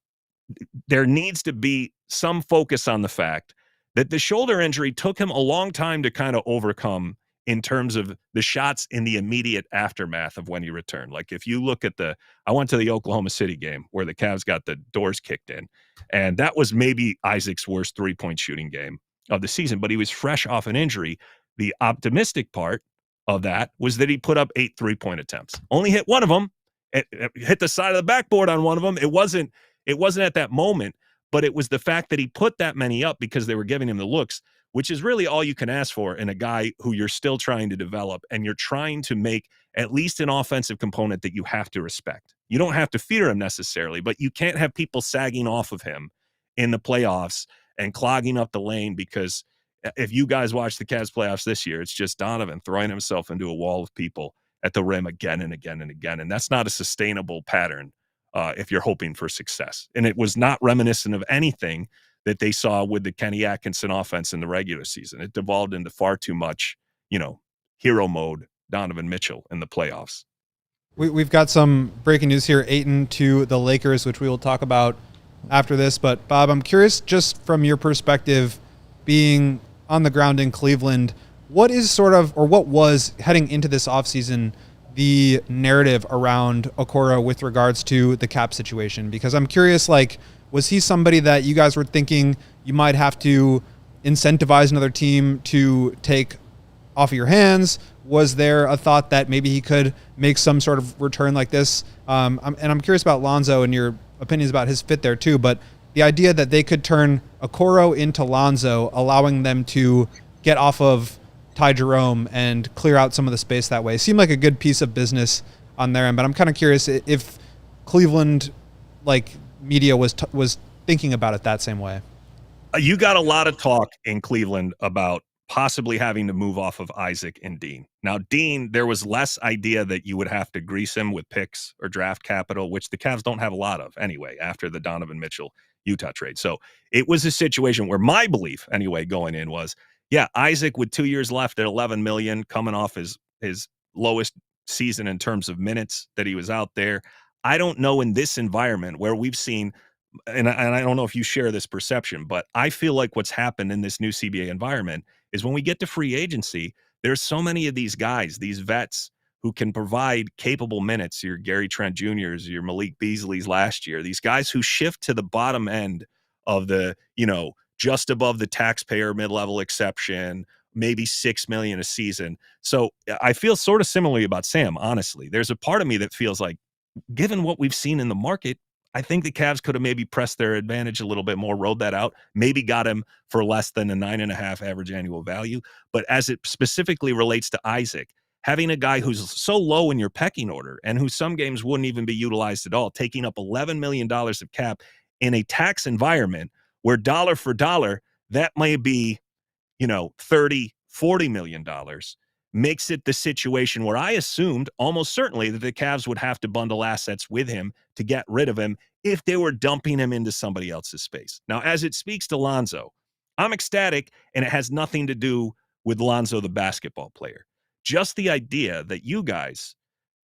there needs to be some focus on the fact that the shoulder injury took him a long time to kind of overcome in terms of the shots in the immediate aftermath of when he returned. Like if you look at I went to the Oklahoma City game where the Cavs got the doors kicked in, and that was maybe Isaac's worst three-point shooting game of the season, but he was fresh off an injury. The optimistic part of that was that he put up 8 3-point attempts, only hit one of them, it hit the side of the backboard on one of them. It wasn't at that moment, but it was the fact that he put that many up because they were giving him the looks, which is really all you can ask for in a guy who you're still trying to develop, and you're trying to make at least an offensive component that you have to respect. You don't have to fear him necessarily, but you can't have people sagging off of him in the playoffs and clogging up the lane, because if you guys watch the Cavs playoffs this year, it's just Donovan throwing himself into a wall of people at the rim again and again and again. And that's not a sustainable pattern if you're hoping for success. And it was not reminiscent of anything that they saw with the Kenny Atkinson offense in the regular season. It devolved into far too much, hero mode Donovan Mitchell in the playoffs. We've got some breaking news here. Ayton to the Lakers, which we will talk about after this. But Bob, I'm curious, just from your perspective, being on the ground in Cleveland, what was heading into this offseason the narrative around Okoro with regards to the cap situation? Because I'm curious, was he somebody that you guys were thinking you might have to incentivize another team to take off of your hands? Was there a thought that maybe he could make some sort of return like this? I'm curious about Lonzo and your opinions about his fit there too, but the idea that they could turn Okoro into Lonzo, allowing them to get off of Ty Jerome and clear out some of the space that way, seemed like a good piece of business on their end. But I'm kind of curious if Cleveland media was thinking about it that same way. You got a lot of talk in Cleveland about possibly having to move off of Isaac and Dean. Now, Dean, there was less idea that you would have to grease him with picks or draft capital, which the Cavs don't have a lot of anyway after the Donovan Mitchell Utah trade. So it was a situation where my belief anyway going in was, yeah, Isaac with 2 years left at $11 million, coming off his lowest season in terms of minutes that he was out there. I don't know in this environment where we've seen, and I don't know if you share this perception, but I feel like what's happened in this new CBA environment is when we get to free agency, there's so many of these guys, these vets who can provide capable minutes, your Gary Trent Jr.'s, your Malik Beasley's last year, these guys who shift to the bottom end of the, just above the taxpayer mid-level exception, maybe $6 million a season. So I feel sort of similarly about Sam, honestly. There's a part of me that feels like, given what we've seen in the market, I think the Cavs could have maybe pressed their advantage a little bit more, rode that out, maybe got him for less than a 9.5 average annual value. But as it specifically relates to Isaac, having a guy who's so low in your pecking order and who some games wouldn't even be utilized at all, taking up $11 million of cap in a tax environment where dollar for dollar, that may be, $30, $40 million, makes it the situation where I assumed almost certainly that the Cavs would have to bundle assets with him to get rid of him if they were dumping him into somebody else's space. Now, as it speaks to Lonzo, I'm ecstatic, and it has nothing to do with Lonzo, the basketball player. Just the idea that you guys,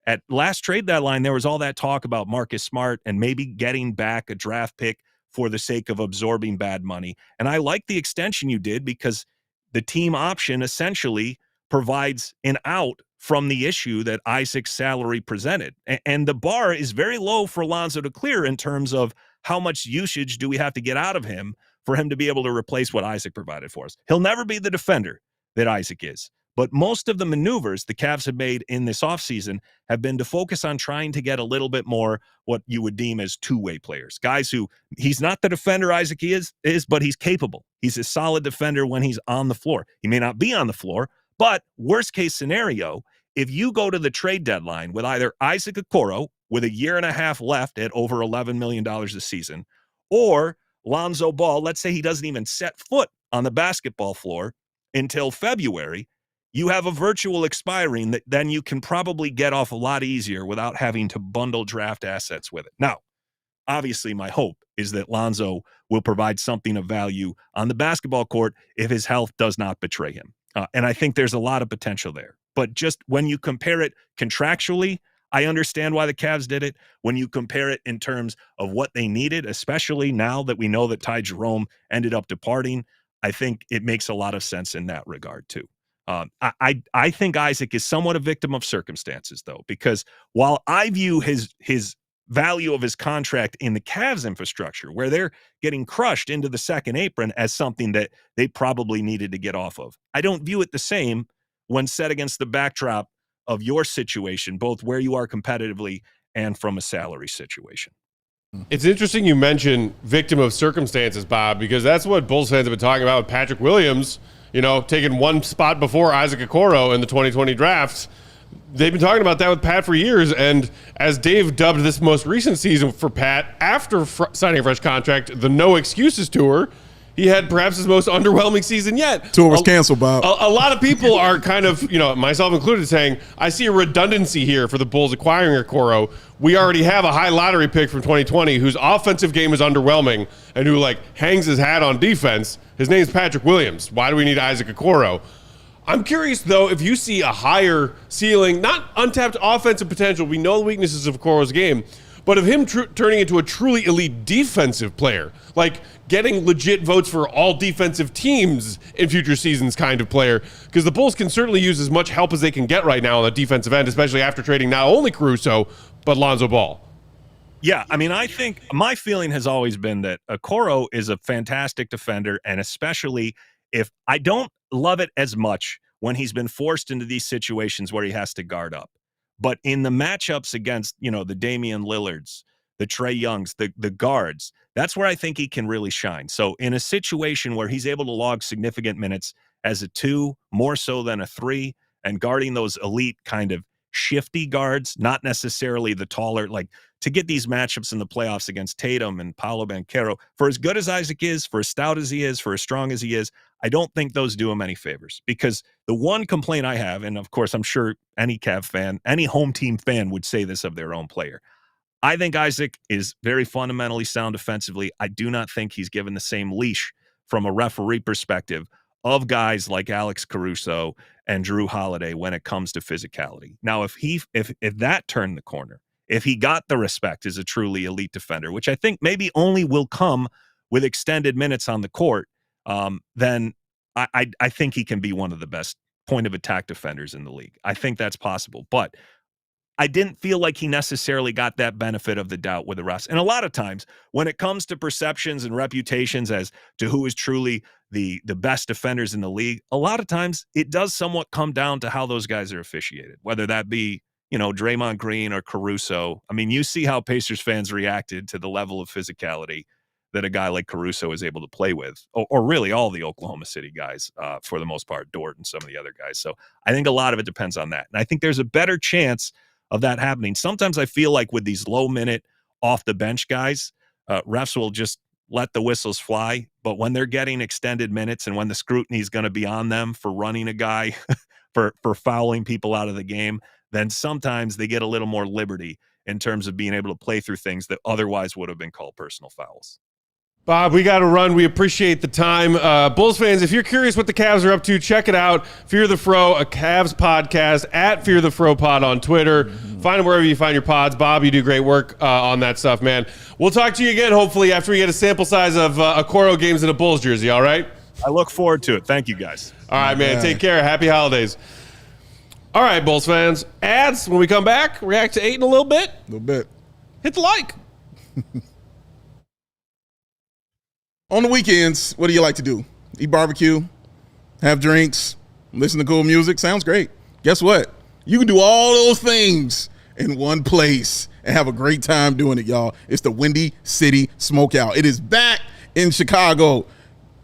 at last trade deadline, there was all that talk about Marcus Smart and maybe getting back a draft pick for the sake of absorbing bad money. And I like the extension you did because the team option essentially provides an out from the issue that Isaac's salary presented. And the bar is very low for Lonzo to clear in terms of how much usage do we have to get out of him for him to be able to replace what Isaac provided for us. He'll never be the defender that Isaac is. But most of the maneuvers the Cavs have made in this offseason have been to focus on trying to get a little bit more what you would deem as two-way players. Guys who, he's not the defender Isaac is, but he's capable. He's a solid defender when he's on the floor. He may not be on the floor, but worst case scenario, if you go to the trade deadline with either Isaac Okoro with 1.5 years left at over $11 million a season, or Lonzo Ball, let's say he doesn't even set foot on the basketball floor until February, you have a virtual expiring that then you can probably get off a lot easier without having to bundle draft assets with it. Now, obviously, my hope is that Lonzo will provide something of value on the basketball court if his health does not betray him. And I think there's a lot of potential there. But just when you compare it contractually, I understand why the Cavs did it. When you compare it in terms of what they needed, especially now that we know that Ty Jerome ended up departing, I think it makes a lot of sense in that regard too. I think Isaac is somewhat a victim of circumstances, though, because while I view his value of his contract in the Cavs infrastructure, where they're getting crushed into the second apron, as something that they probably needed to get off of, I don't view it the same when set against the backdrop of your situation, both where you are competitively and from a salary situation. It's interesting you mention victim of circumstances, Bob, because that's what Bulls fans have been talking about with Patrick Williams, taking one spot before Isaac Okoro in the 2020 draft. They've been talking about that with Pat for years, and as Dave dubbed this most recent season for Pat, after signing a fresh contract, the No Excuses Tour, he had perhaps his most underwhelming season yet. Tour was canceled, Bob. A lot of people are kind of, myself included, saying, I see a redundancy here for the Bulls acquiring Okoro. We already have a high lottery pick from 2020 whose offensive game is underwhelming and who, hangs his hat on defense. His name's Patrick Williams. Why do we need Isaac Okoro? I'm curious, though, if you see a higher ceiling, not untapped offensive potential. We know the weaknesses of Okoro's game, but of him turning into a truly elite defensive player, getting legit votes for all defensive teams in future seasons kind of player, because the Bulls can certainly use as much help as they can get right now on the defensive end, especially after trading not only Caruso, but Lonzo Ball. Yeah, I think my feeling has always been that Okoro is a fantastic defender, and especially if I don't love it as much when he's been forced into these situations where he has to guard up. But in the matchups against, the Damian Lillards, the Trae Youngs, the guards, that's where I think he can really shine. So in a situation where he's able to log significant minutes as a 2, more so than a 3, and guarding those elite kind of shifty guards, not necessarily the taller, like to get these matchups in the playoffs against Tatum and Paolo Banchero, for as good as Isaac is, for as stout as he is, for as strong as he is, I don't think those do him any favors. Because the one complaint I have, and of course I'm sure any Cav fan, any home team fan would say this of their own player, I think Isaac is very fundamentally sound defensively. I do not think he's given the same leash from a referee perspective of guys like Alex Caruso and Drew Holiday when it comes to physicality. Now, if that turned the corner, if he got the respect as a truly elite defender, which I think maybe only will come with extended minutes on the court, then I think he can be one of the best point of attack defenders in the league. I think that's possible, but I didn't feel like he necessarily got that benefit of the doubt with the refs. And a lot of times when it comes to perceptions and reputations as to who is truly the best defenders in the league, a lot of times it does somewhat come down to how those guys are officiated, whether that be, Draymond Green or Caruso. I mean, you see how Pacers fans reacted to the level of physicality that a guy like Caruso is able to play with, or really all the Oklahoma City guys, for the most part, Dort and some of the other guys. So I think a lot of it depends on that. And I think there's a better chance of that happening. Sometimes I feel like with these low minute off the bench guys, refs will just let the whistles fly. But when they're getting extended minutes and when the scrutiny is going to be on them for running a guy, for fouling people out of the game, then sometimes they get a little more liberty in terms of being able to play through things that otherwise would have been called personal fouls. Bob, we got to run. We appreciate the time. Bulls fans, if you're curious what the Cavs are up to, check it out. Fear the Fro, a Cavs podcast, at Fear the Fro Pod on Twitter. Find them wherever you find your pods. Bob, you do great work on that stuff, man. We'll talk to you again, hopefully, after we get a sample size of Okoro games in a Bulls jersey, all right? I look forward to it. Thank you, guys. All right, man. Take care. Happy holidays. All right, Bulls fans. Ads, when we come back, react to Ayton a little bit. A little bit. Hit the like. On the weekends, what do you like to do? Eat barbecue, have drinks, listen to cool music. Sounds great. Guess what? You can do all those things in one place and have a great time doing it, y'all. It's the Windy City Smokeout. It is back in Chicago,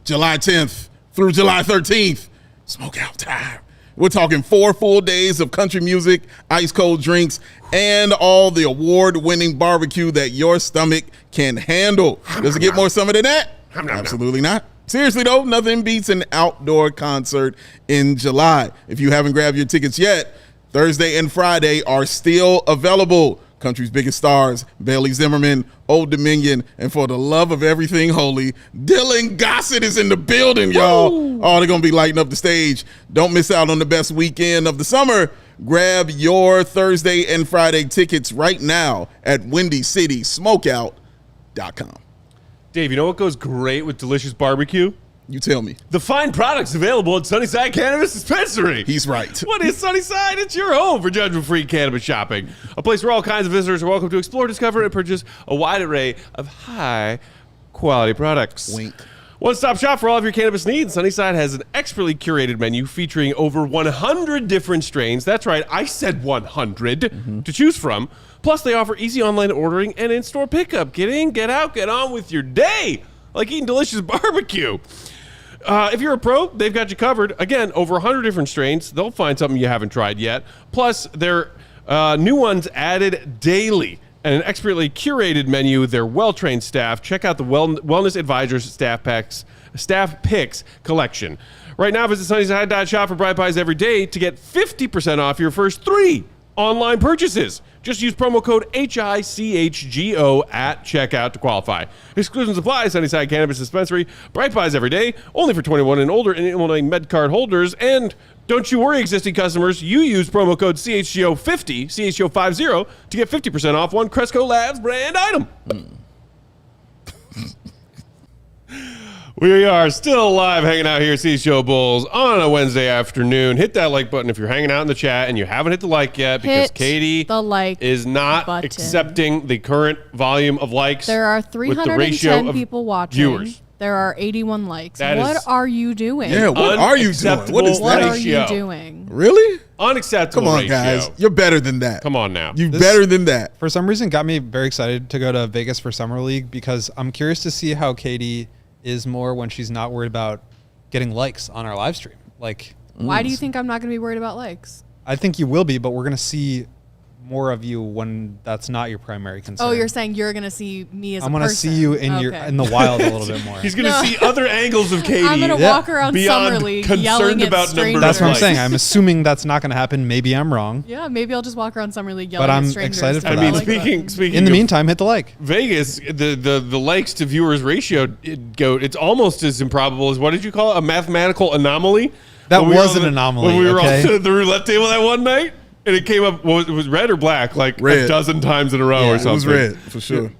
July 10th through July 13th. Smokeout time. We're talking 4 full days of country music, ice cold drinks, and all the award-winning barbecue that your stomach can handle. Does it get more summer than that? Absolutely not. Seriously, though, nothing beats an outdoor concert in July. If you haven't grabbed your tickets yet, Thursday and Friday are still available. Country's biggest stars, Bailey Zimmerman, Old Dominion, and for the love of everything holy, Dylan Gossett is in the building, y'all. Oh, they're going to be lighting up the stage. Don't miss out on the best weekend of the summer. Grab your Thursday and Friday tickets right now at WindyCitySmokeout.com. Dave, you know what goes great with delicious barbecue? You tell me. The fine products available at Sunnyside Cannabis Dispensary. He's right. What is Sunnyside? It's your home for judgment-free cannabis shopping. A place where all kinds of visitors are welcome to explore, discover, and purchase a wide array of high-quality products. Wink. One-stop shop for all of your cannabis needs. Sunnyside has an expertly curated menu featuring over 100 different strains. That's right, I said 100 to choose from. Plus, they offer easy online ordering and in-store pickup. Get in, get out, get on with your day, like eating delicious barbecue. If you're a pro, they've got you covered. Again, over 100 different strains. They'll find something you haven't tried yet. Plus, their new ones added daily. And an expertly curated menu, their well-trained staff. Check out the Wellness Advisors Staff Picks collection. Right now, visit Sunnyside.shop for Bright Pies every day to get 50% off your first 3 online purchases. Just use promo code HICHGO at checkout to qualify. Exclusions apply. Sunnyside Cannabis Dispensary. Bright Pies every day. Only for 21 and older and Illinois MedCard holders. And don't you worry, existing customers. You use promo code CHGO50, CHGO50 to get 50% off one Cresco Labs brand item. We are still live hanging out here at CHGO Bulls on a Wednesday afternoon. Hit that like button if you're hanging out in the chat and you haven't hit the like yet because Katie is not accepting the current volume of likes. There are 310 people watching. Viewers. There are 81 likes. That what is- are you doing? Yeah, what are you doing? What is What that? are you ratio. doing? Really? Unacceptable Come on, ratio. guys. You're better than that. Come on now. You're This- better than that. For some reason, got me very excited to go to Vegas for Summer League because I'm curious to see how Katie is more when she's not worried about getting likes on our live stream. Like, Why do you think I'm not going to be worried about likes? I think you will be, but we're going to see more of you when that's not your primary concern. Oh, you're saying you're going to see me as I'm a gonna person. see you in Okay. in the wild a little bit more. He's going to No. see other angles of Katie. I'm going to Yeah. walk around Beyond Summer League concerned yelling at about strangers. numbers That's what I'm likes. saying. I'm assuming that's not going to happen. Maybe I'm wrong. Yeah, maybe I'll just walk around Summer League yelling But I'm at strangers. excited for I that. mean, Like speaking In the of meantime, hit the like. Vegas, the likes to viewers ratio, it's almost as improbable as, what did you call it? A mathematical anomaly? That When we were was on an anomaly, When we were okay? on the roulette table that one night, and it came up, it was red or black, like Red. a dozen times in a row Yeah, or It something. was red, for sure.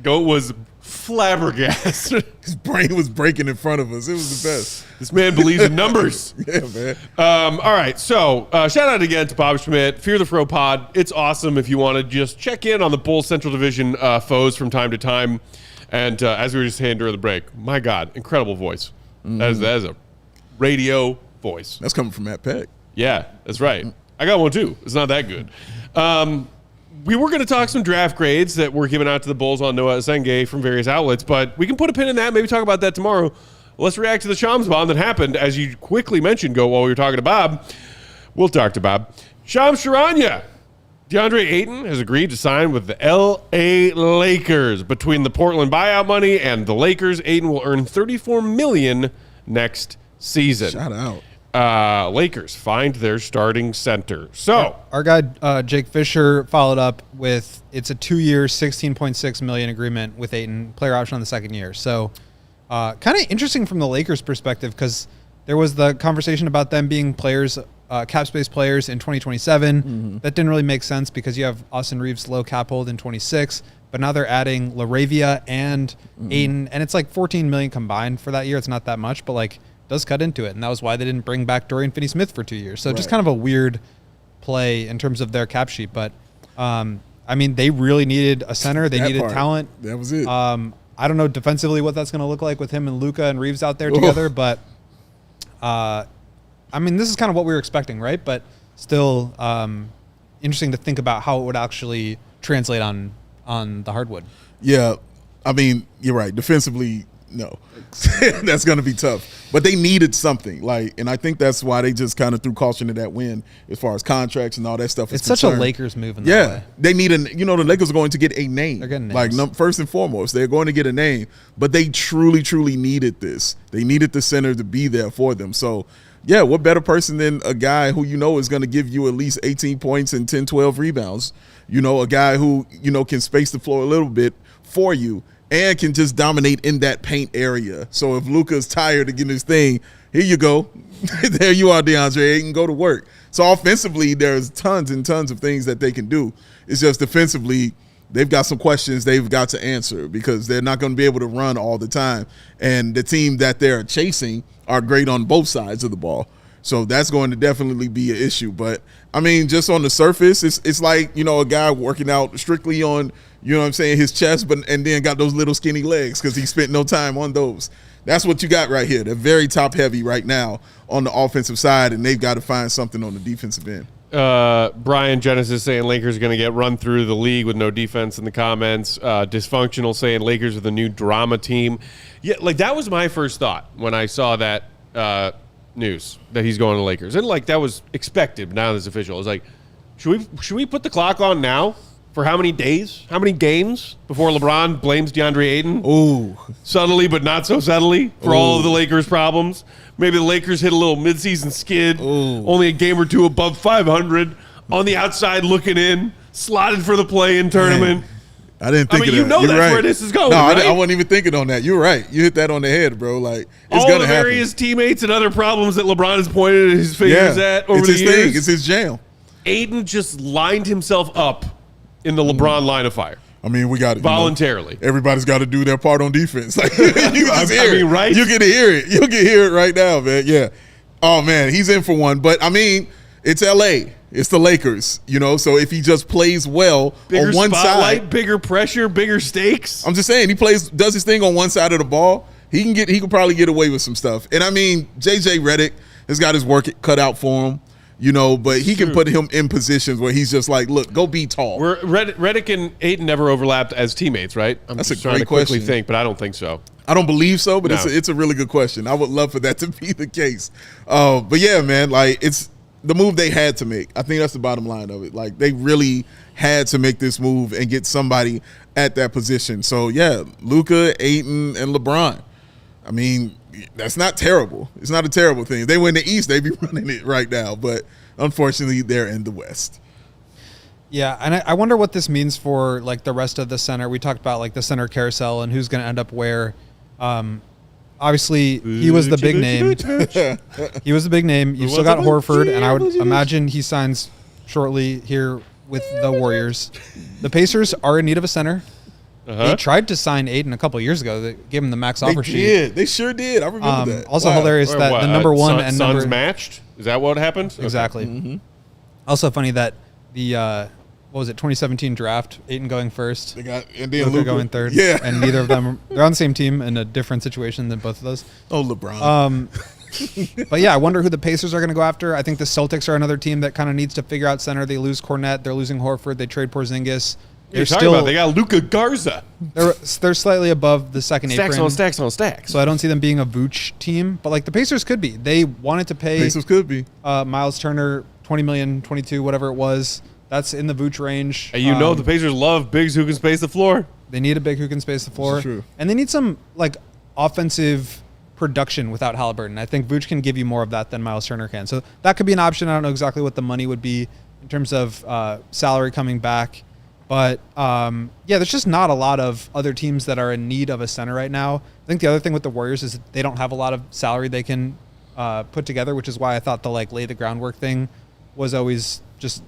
Goat was flabbergasted. His brain was breaking in front of us. It was the best. This man believes in numbers. Yeah, man. All right, so shout out again to Bob Schmidt, Fear the Fro Pod. It's awesome if you want to just check in on the Bulls Central Division foes from time to time. And as we were just saying during the break, my God, incredible voice. That is a radio voice. That's coming from Matt Peck. Yeah, that's right. I got one too. It's not that good. We were going to talk some draft grades that were given out to the Bulls on Noah Asenge from various outlets, but we can put a pin in that. Maybe talk about that tomorrow. Let's react to the Shams bomb that happened, as you quickly mentioned, Go, while we were talking to Bob. We'll talk to Bob. Shams Charania. Deandre Ayton has agreed to sign with the L.A. Lakers. Between the Portland buyout money and the Lakers, Ayton will earn $34 million next season. Shout out. Lakers find their starting center. So Our guy Jake Fisher followed up with it's a 2-year, $16.6 million agreement with Ayton, player option on the second year. So kind of interesting from the Lakers' perspective because there was the conversation about them being players, cap space players in 2027. Mm-hmm. That didn't really make sense because you have Austin Reeves' low cap hold in 26, but now they're adding LaRavia and Ayton, and it's like $14 million combined for that year. It's not that much, but like does cut into it, and that was why they didn't bring back Dorian Finney-Smith for 2 years. So just Right. kind of a weird play in terms of their cap sheet, but I mean, they really needed a center. They That needed part. talent. That was it. I don't know defensively what that's going to look like with him and Luka and Reeves out there together, but I mean, this is kind of what we were expecting, right? But still interesting to think about how it would actually translate on the hardwood. Yeah, I mean, you're right. Defensively, no. That's going to be tough. But they needed something. And I think that's why they just kind of threw caution to that win as far as contracts and all that stuff is It's such a concerned. Lakers move in that Yeah, way. they need the Lakers are going to get a name. They're getting names. First and foremost, they're going to get a name. But they truly, truly needed this. They needed the center to be there for them. So, yeah, what better person than a guy who is going to give you at least 18 points and 10, 12 rebounds? A guy who, can space the floor a little bit for you and can just dominate in that paint area. So if Luka's tired of getting his thing, here you go. There you are, DeAndre Ayton, go to work. So offensively, there's tons and tons of things that they can do. It's just defensively, they've got some questions they've got to answer because they're not going to be able to run all the time. And the team that they're chasing are great on both sides of the ball. So that's going to definitely be an issue. But, I mean, just on the surface, it's like, a guy working out strictly on, his chest, and then got those little skinny legs because he spent no time on those. That's what you got right here. They're very top heavy right now on the offensive side, and they've got to find something on the defensive end. Brian Genesis saying Lakers are going to get run through the league with no defense in the comments. Dysfunctional saying Lakers are the new drama team. Yeah, that was my first thought when I saw that news that he's going to Lakers. And that was expected, but now it's official. It's like, should we put the clock on now? For how many days? How many games before LeBron blames DeAndre Ayton? Ooh. Subtly, but not so subtly, for all of the Lakers' problems. Maybe the Lakers hit a little midseason skid, only a game or two above 500, on the outside looking in, slotted for the play-in tournament. I didn't think of that. You know You're that's right. where this is going, No, right? I wasn't even thinking on that. You're right. You hit that on the head, bro. It's all going the to happen. various teammates and other problems that LeBron has pointed his fingers at over it's the his years. thing. It's his jam. Ayton just lined himself up in the LeBron line of fire. I mean, we got it. Voluntarily. Everybody's got to do their part on defense. You can just hear it. right? You can hear it. You can hear it right now, man. Yeah. Oh, man, he's in for one. But, I mean, it's L.A. It's the Lakers, So if he just plays well Bigger on one spotlight, side. bigger pressure, bigger stakes. I'm just saying, does his thing on one side of the ball. He can probably get away with some stuff. And I mean, JJ Redick has got his work cut out for him, but he can put him in positions where he's just like, look, go be tall. Redick and Ayton never overlapped as teammates, right? That's a trying great to quickly question. think, but I don't think so. I don't believe so, but No. it's a really good question. I would love for that to be the case. But yeah, man, like it's the move they had to make. I think that's the bottom line of it. Like they really had to make this move and get somebody at that position. So yeah, Luka, Ayton, and LeBron. I mean, that's not terrible. It's not a terrible thing. If they win the East, they'd be running it right now. But unfortunately, they're in the West. Yeah, and I wonder what this means for like the rest of the center. We talked about like the center carousel and who's going to end up where. Obviously, he was the big name. He was the big name. You've still got Horford, and I would imagine he signs shortly here with the Warriors. The Pacers are in need of a center. They tried to sign Ayton a couple of years ago. They gave him the max offer sheet. They sure did. I remember that. Also hilarious that the number one and Suns number matched. Is that what happened? exactly. Okay. Mm-hmm. Also funny that the 2017 draft, Ayton going first, They got and then Luka Luka going third. Yeah, And neither of them, they're on the same team in a different situation than both of those. Oh, LeBron. But yeah, I wonder who the Pacers are going to go after. I think the Celtics are another team that kind of needs to figure out center. They lose Kornet. They're losing Horford. They trade Porzingis. You're talking about they got Luka Garza. They're slightly above the second Stacks apron. on stacks on stacks. So I don't see them being a Vooch team. But like the Pacers could be. They wanted to pay Pacers could be. Miles Turner $20 million, 22, whatever it was. That's in the Vooch range. And the Pacers love bigs who can space the floor. They need a big who can space the floor. This is true. And they need some like offensive production without Halliburton. I think Vooch can give you more of that than Miles Turner can. So that could be an option. I don't know exactly what the money would be in terms of salary coming back. But, there's just not a lot of other teams that are in need of a center right now. I think the other thing with the Warriors is they don't have a lot of salary they can put together, which is why I thought the lay the groundwork thing was always just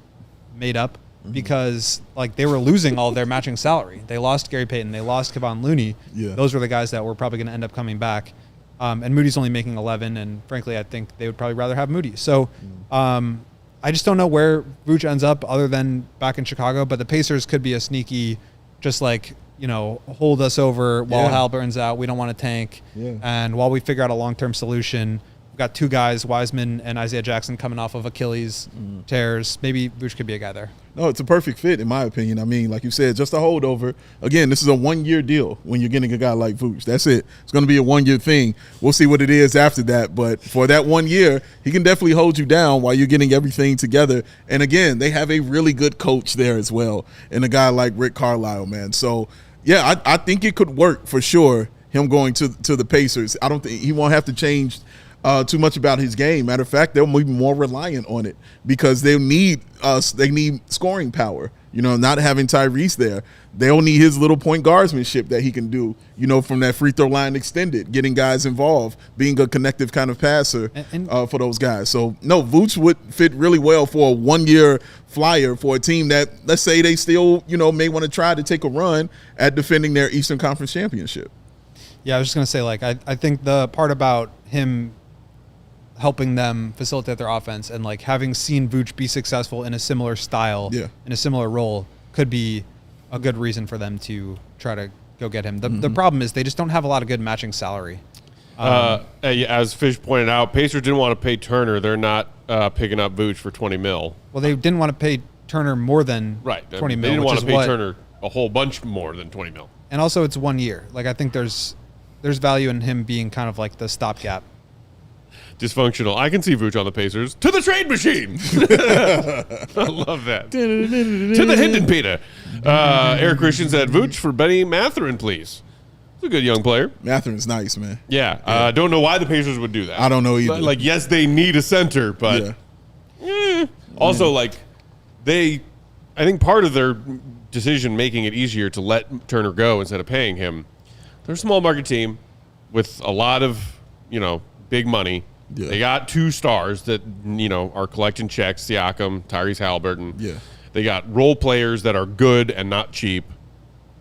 made up because they were losing all their matching salary. They lost Gary Payton. They lost Kevon Looney. Yeah. Those were the guys that were probably going to end up coming back. And Moody's only making 11, and frankly, I think they would probably rather have Moody. So I just don't know where Vooch ends up other than back in Chicago, but the Pacers could be a sneaky, just hold us over while Halliburton's out. We don't want to tank. Yeah. And while we figure out a long-term solution, we've got two guys, Wiseman and Isaiah Jackson, coming off of Achilles tears. Maybe Vooch could be a guy there. No, it's a perfect fit, in my opinion. I mean, like you said, just a holdover. Again, this is a 1-year deal when you're getting a guy like Vooch. That's it. It's going to be a 1-year thing. We'll see what it is after that. But for that 1 year, he can definitely hold you down while you're getting everything together. And again, they have a really good coach there as well, and a guy like Rick Carlisle, man. So, yeah, I think it could work for sure, him going to the Pacers. I don't think he won't have to change too much about his game. Matter of fact, they'll be more reliant on it because they need scoring power. Not having Tyrese there, they'll need his little point guardsmanship that he can do. From that free throw line extended, getting guys involved, being a connective kind of passer for those guys. So no, Vooch would fit really well for a 1-year flyer for a team that, let's say, they still may want to try to take a run at defending their Eastern Conference championship. Yeah, I was just going to say, I think the part about him helping them facilitate their offense and having seen Vooch be successful in a similar style, in a similar role, could be a good reason for them to try to go get him. The problem is they just don't have a lot of good matching salary. As Fish pointed out, Pacers didn't want to pay Turner. They're not picking up Vooch for $20 million. Well, they didn't want to pay Turner more than $20 million. They didn't want to pay Turner a whole bunch more than $20 million. And also, it's 1 year. I think there's value in him being kind of the stopgap. Dysfunctional. I can see Vooch on the Pacers. To the trade machine. I love that. To the Hendon Peter. Eric Christian said, Vooch for Benny Mathurin, please. He's a good young player. Mathurin's nice, man. Yeah. Don't know why the Pacers would do that. I don't know either. Yes, they need a center, but also, I think part of their decision making it easier to let Turner go instead of paying him, they're a small market team with a lot of, big money. Yeah. They got 2 stars that, are collecting checks, Siakam, Tyrese Halliburton. Yeah. They got role players that are good and not cheap.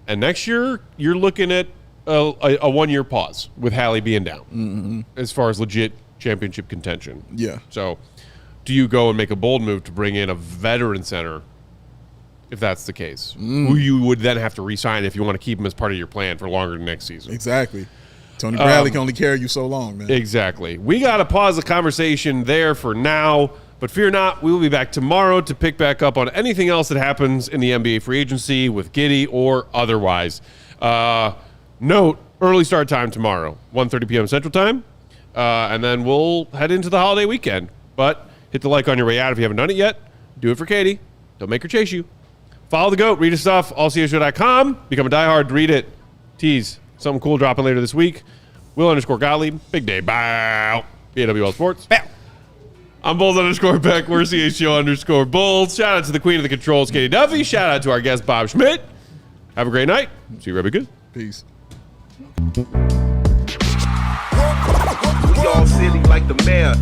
And next year, you're looking at a 1-year pause with Hallie being down as far as legit championship contention. Yeah. So do you go and make a bold move to bring in a veteran center if that's the case, who you would then have to re-sign if you want to keep him as part of your plan for longer than next season? Exactly. Tony Bradley can only carry you so long, man. Exactly. We got to pause the conversation there for now, but fear not, we will be back tomorrow to pick back up on anything else that happens in the NBA free agency with Giddey or otherwise. Note, early start time tomorrow, 1:30 p.m. Central Time, and then we'll head into the holiday weekend. But hit the like on your way out if you haven't done it yet. Do it for Katie. Don't make her chase you. Follow the GOAT. Read his stuff, allchgo.com. Become a diehard. Read it. Tease. Something cool dropping later this week. Will_Gottlieb. Big day. Bow. BAWL Sports. Bow. I'm Bulls_Peck. We're CHGO_Bulls. Shout out to the queen of the controls, Katie Duffy. Shout out to our guest, Bob Schmidt. Have a great night. See you, Rebbe. Good. Peace. We all silly like the mayor.